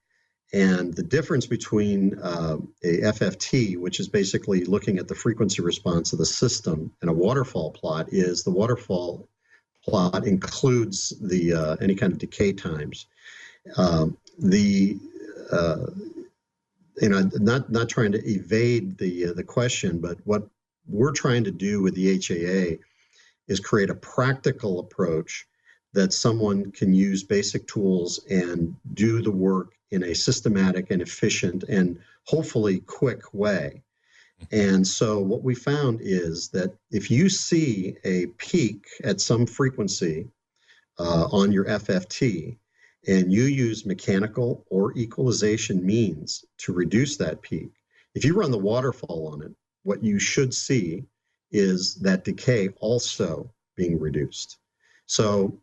and the difference between a FFT, which is basically looking at the frequency response of the system, and a waterfall plot is the waterfall plot includes the any kind of decay times. Not trying to evade the question, but what we're trying to do with the HAA is create a practical approach that someone can use basic tools and do the work in a systematic and efficient and hopefully quick way. And so what we found is that if you see a peak at some frequency on your FFT, and you use mechanical or equalization means to reduce that peak, if you run the waterfall on it, what you should see is that decay also being reduced. So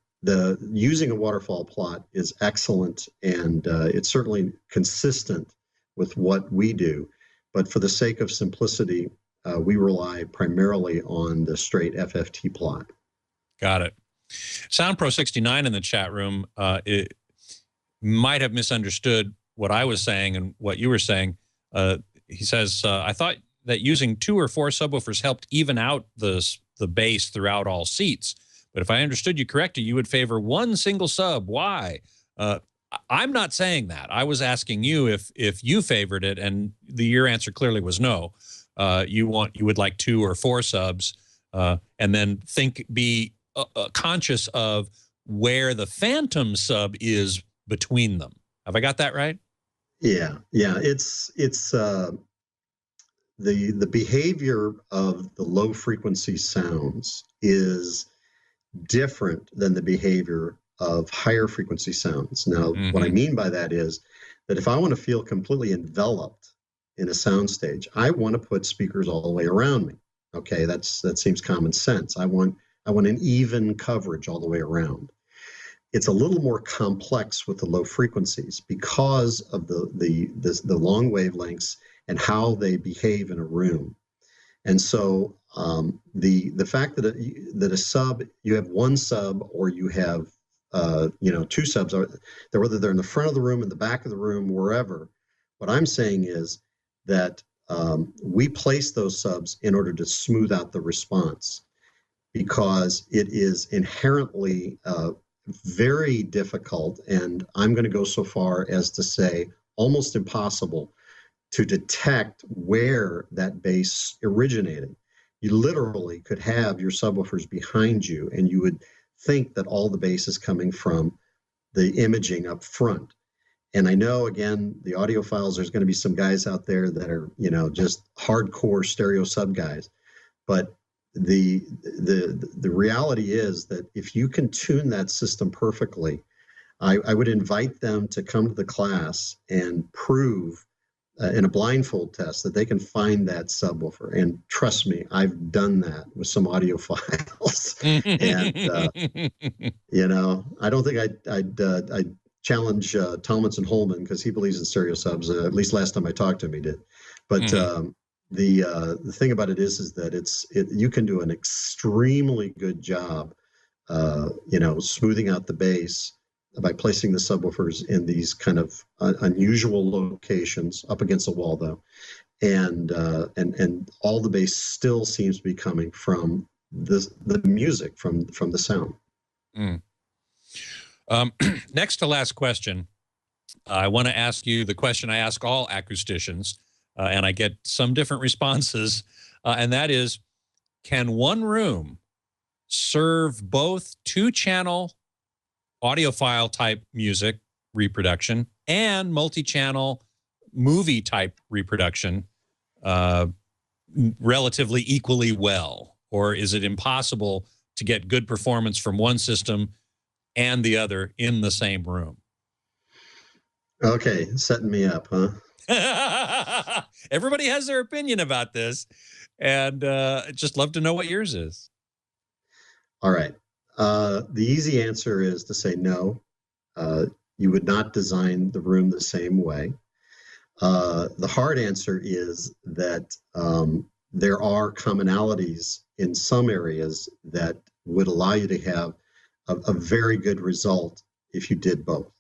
using a waterfall plot is excellent, and it's certainly consistent with what we do. But for the sake of simplicity, we rely primarily on the straight FFT plot. Got it. SoundPro69 in the chat room it might have misunderstood what I was saying and what you were saying. He says, I thought that using 2 or 4 subwoofers helped even out the bass throughout all seats. But if I understood you correctly, you would favor one single sub. Why? I'm not saying that. I was asking you if you favored it, and your answer clearly was no. You would like 2 or 4 subs, and then be conscious of where the phantom sub is between them. Have I got that right? Yeah. It's the behavior of the low frequency sounds is different than the behavior of higher frequency sounds. Now, what I mean by that is that if I want to feel completely enveloped in a soundstage, I want to put speakers all the way around me. Okay, that seems common sense. I want an even coverage all the way around. It's a little more complex with the low frequencies because of the long wavelengths and how they behave in a room. And so the fact that a sub, you have one sub or you have 2 subs, whether they're in the front of the room, in the back of the room, wherever. What I'm saying is that we place those subs in order to smooth out the response, because it is inherently very difficult, and I'm going to go so far as to say almost impossible, to detect where that bass originated. You literally could have your subwoofers behind you, and you would think that all the bass is coming from the imaging up front. And I know, again, the audiophiles, there's going to be some guys out there that are, just hardcore stereo sub guys. But the reality is that if you can tune that system perfectly, I would invite them to come to the class and prove in a blindfold test that they can find that subwoofer. And trust me, I've done that with some audiophiles. And I don't think I'd challenge Tomlinson Holman, because he believes in stereo subs. At least last time I talked to him, he did. But the thing about it is that you can do an extremely good job, smoothing out the bass by placing the subwoofers in these kind of unusual locations up against the wall, though, and all the bass still seems to be coming from the music, from the sound. Next to last question, I want to ask you the question I ask all acousticians, and I get some different responses, and that is, can one room serve both 2-channel audiophile type music reproduction and multi-channel movie type reproduction relatively equally well? Or is it impossible to get good performance from one system and the other in the same room? Okay, setting me up, huh? Everybody has their opinion about this, and just love to know what yours is. All right. The easy answer is to say no. You would not design the room the same way. The hard answer is that there are commonalities in some areas that would allow you to have a very good result if you did both.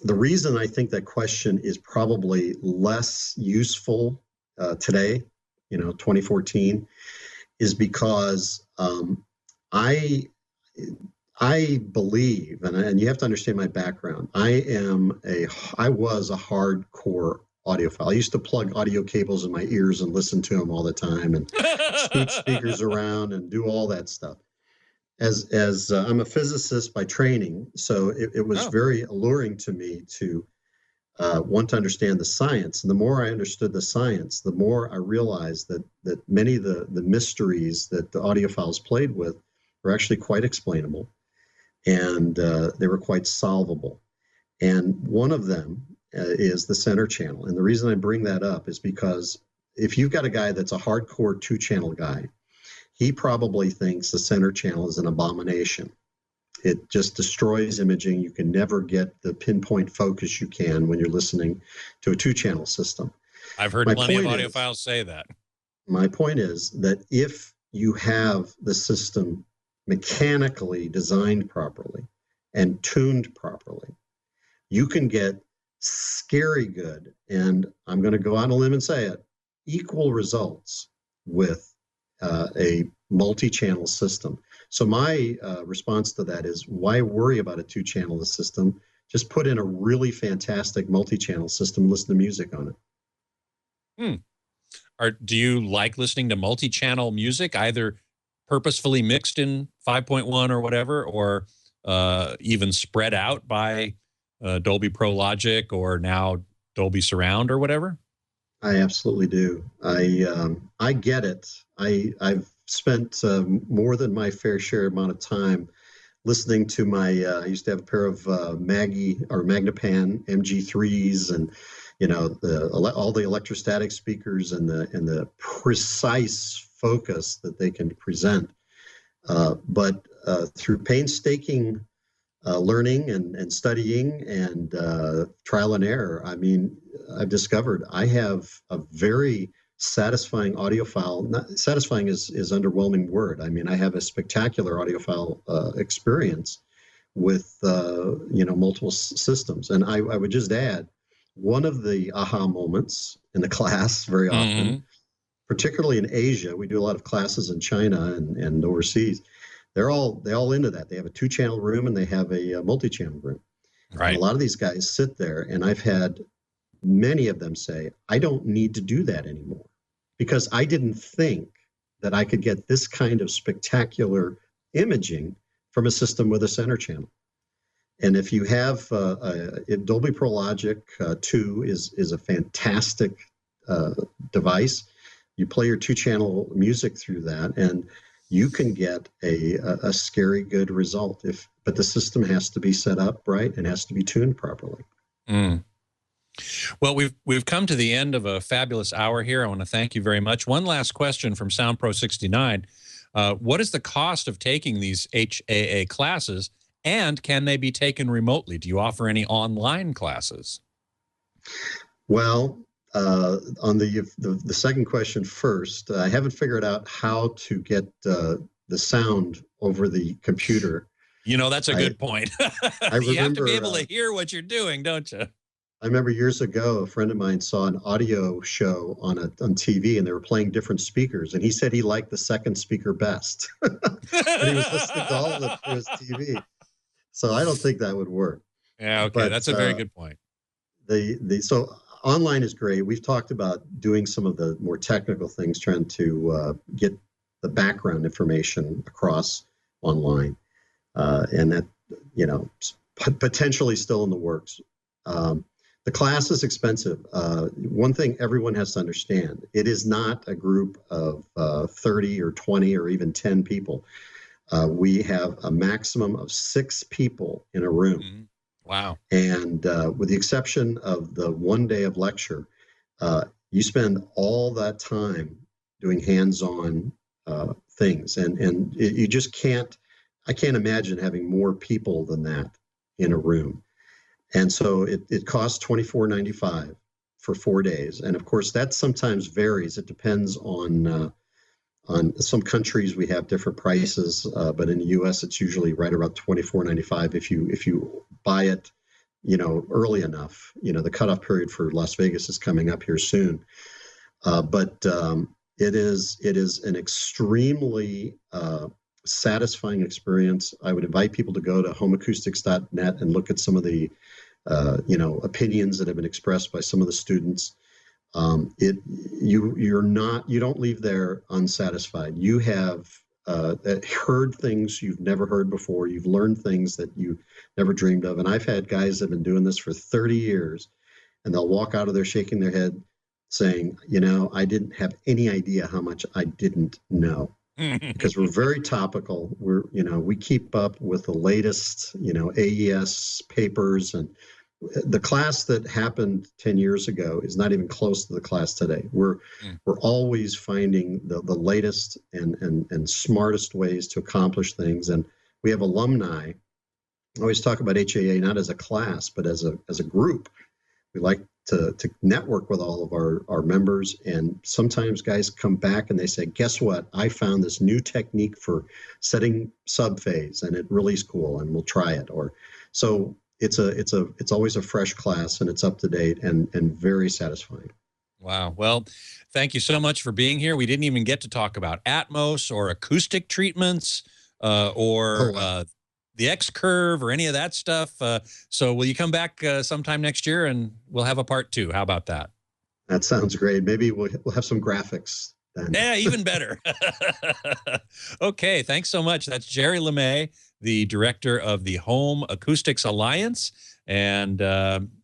The reason I think that question is probably less useful today, 2014, is because I believe, and you have to understand my background. I was a hardcore audiophile. I used to plug audio cables in my ears and listen to them all the time, and scoot speakers around and do all that stuff. As I'm a physicist by training, so it was very alluring to me to want to understand the science. And the more I understood the science, the more I realized that many of the mysteries that the audiophiles played with were actually quite explainable, and they were quite solvable. And one of them is the center channel. And the reason I bring that up is because if you've got a guy that's a hardcore 2-channel guy, he probably thinks the center channel is an abomination. It just destroys imaging. You can never get the pinpoint focus you can when you're listening to a 2-channel system. I've heard plenty of audiophiles say that. My point is that if you have the system mechanically designed properly and tuned properly, you can get scary good, and I'm going to go out on a limb and say it, equal results with a multi-channel system. So my response to that is, why worry about a 2-channel system? Just put in a really fantastic multi-channel system, listen to music on it. Do you like listening to multi-channel music, either purposefully mixed in 5.1 or whatever, or even spread out by Dolby Pro Logic or now Dolby Surround or whatever? I absolutely do. I get it. I've spent more than my fair share amount of time listening to my, I used to have a pair of Magnapan MG3s, and all the electrostatic speakers and the precise focus that they can present. But through painstaking learning and studying and trial and error, I mean, I've discovered I have a very satisfying audiophile. Not satisfying is underwhelming word. I mean, I have a spectacular audiophile experience with multiple systems. And I would just add, one of the aha moments in the class very often, particularly in Asia, we do a lot of classes in China and overseas. They all into that. They have a 2-channel room and they have a multi-channel room. Right. And a lot of these guys sit there, and I've had many of them say, I don't need to do that anymore, because I didn't think that I could get this kind of spectacular imaging from a system with a center channel. And if you have Dolby Pro Logic 2 is a fantastic device. You play your 2-channel music through that, and you can get a scary good result. But the system has to be set up right and has to be tuned properly. Well, we've come to the end of a fabulous hour here. I want to thank you very much. One last question from SoundPro 69. What is the cost of taking these HAA classes, and can they be taken remotely? Do you offer any online classes? Well, on the second question first, I haven't figured out how to get the sound over the computer. That's a good point. You have to be able to hear what you're doing, don't you? I remember years ago, a friend of mine saw an audio show on TV, and they were playing different speakers, and he said he liked the second speaker best. And he was listening to all of it through his TV. So I don't think that would work. Yeah, okay, that's a very good point. So online is great. We've talked about doing some of the more technical things, trying to get the background information across online, and that potentially still in the works. The class is expensive. One thing everyone has to understand, it is not a group of 30 or 20 or even 10 people. We have a maximum of 6 people in a room. Wow. And with the exception of the one day of lecture, you spend all that time doing hands-on things. And you just I can't imagine having more people than that in a room. And so it costs $24.95 for 4 days. And of course, that sometimes varies. It depends on some countries. We have different prices, but in the U.S., it's usually right around $24.95 if you buy it, early enough. The cutoff period for Las Vegas is coming up here soon. But it is an extremely satisfying experience. I would invite people to go to homeacoustics.net and look at some of the opinions that have been expressed by some of the students. You don't leave there unsatisfied. You have heard things you've never heard before. You've learned things that you never dreamed of. And I've had guys that have been doing this for 30 years, and they'll walk out of there shaking their head saying, I didn't have any idea how much I didn't know. Because we're very topical. We keep up with the latest, AES papers, and the class that happened 10 years ago is not even close to the class today. We're always finding the latest and smartest ways to accomplish things. And we have alumni. I always talk about HAA not as a class, but as a group. We like to network with all of our members. And sometimes guys come back and they say, guess what? I found this new technique for setting subphase, and it really is cool, and we'll try it. So it's always a fresh class, and it's up to date and very satisfying. Wow. Well, thank you so much for being here. We didn't even get to talk about Atmos or acoustic treatments the X-Curve or any of that stuff. So will you come back sometime next year and we'll have a part 2? How about that? That sounds great. Maybe we'll have some graphics then. Yeah, even better. Okay, thanks so much. That's Gerry Lemay, the director of the Home Acoustics Alliance, and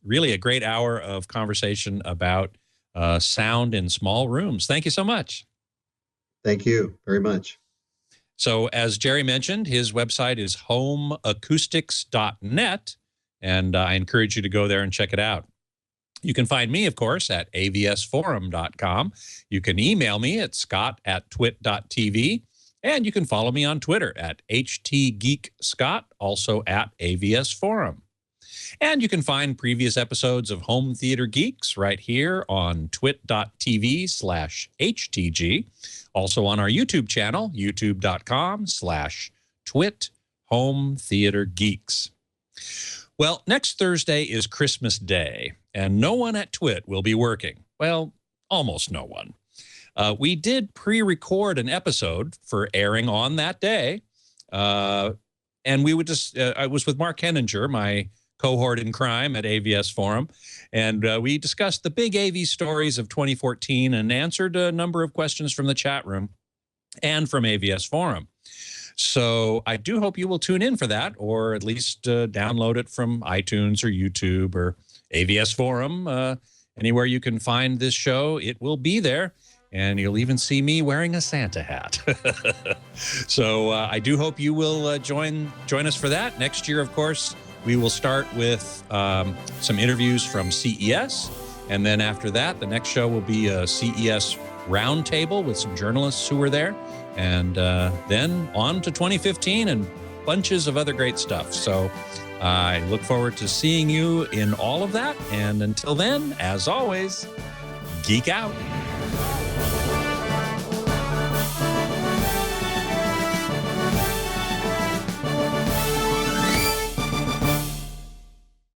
really a great hour of conversation about sound in small rooms. Thank you so much. Thank you very much. So as Gerry mentioned, his website is homeacoustics.net, and I encourage you to go there and check it out. You can find me, of course, at avsforum.com. You can email me at scott@twit.tv, and you can follow me on Twitter at htgeekscott, also at avsforum. And you can find previous episodes of Home Theater Geeks right here on twit.tv/HTG. Also on our YouTube channel, youtube.com/twit Home Theater Geeks. Well, next Thursday is Christmas Day, and no one at Twit will be working. Well, almost no one. We did pre-record an episode for airing on that day, and we would I was with Mark Henninger, my cohort in crime at AVS Forum, and we discussed the big AV stories of 2014 and answered a number of questions from the chat room and from AVS Forum. So I do hope you will tune in for that, or at least download it from iTunes or YouTube or AVS Forum. Anywhere you can find this show, it will be there. And you'll even see me wearing a Santa hat. So I do hope you will join us for that. Next year, of course, we will start with some interviews from CES. And then after that, the next show will be a CES roundtable with some journalists who were there. And then on to 2015 and bunches of other great stuff. So I look forward to seeing you in all of that. And until then, as always, geek out.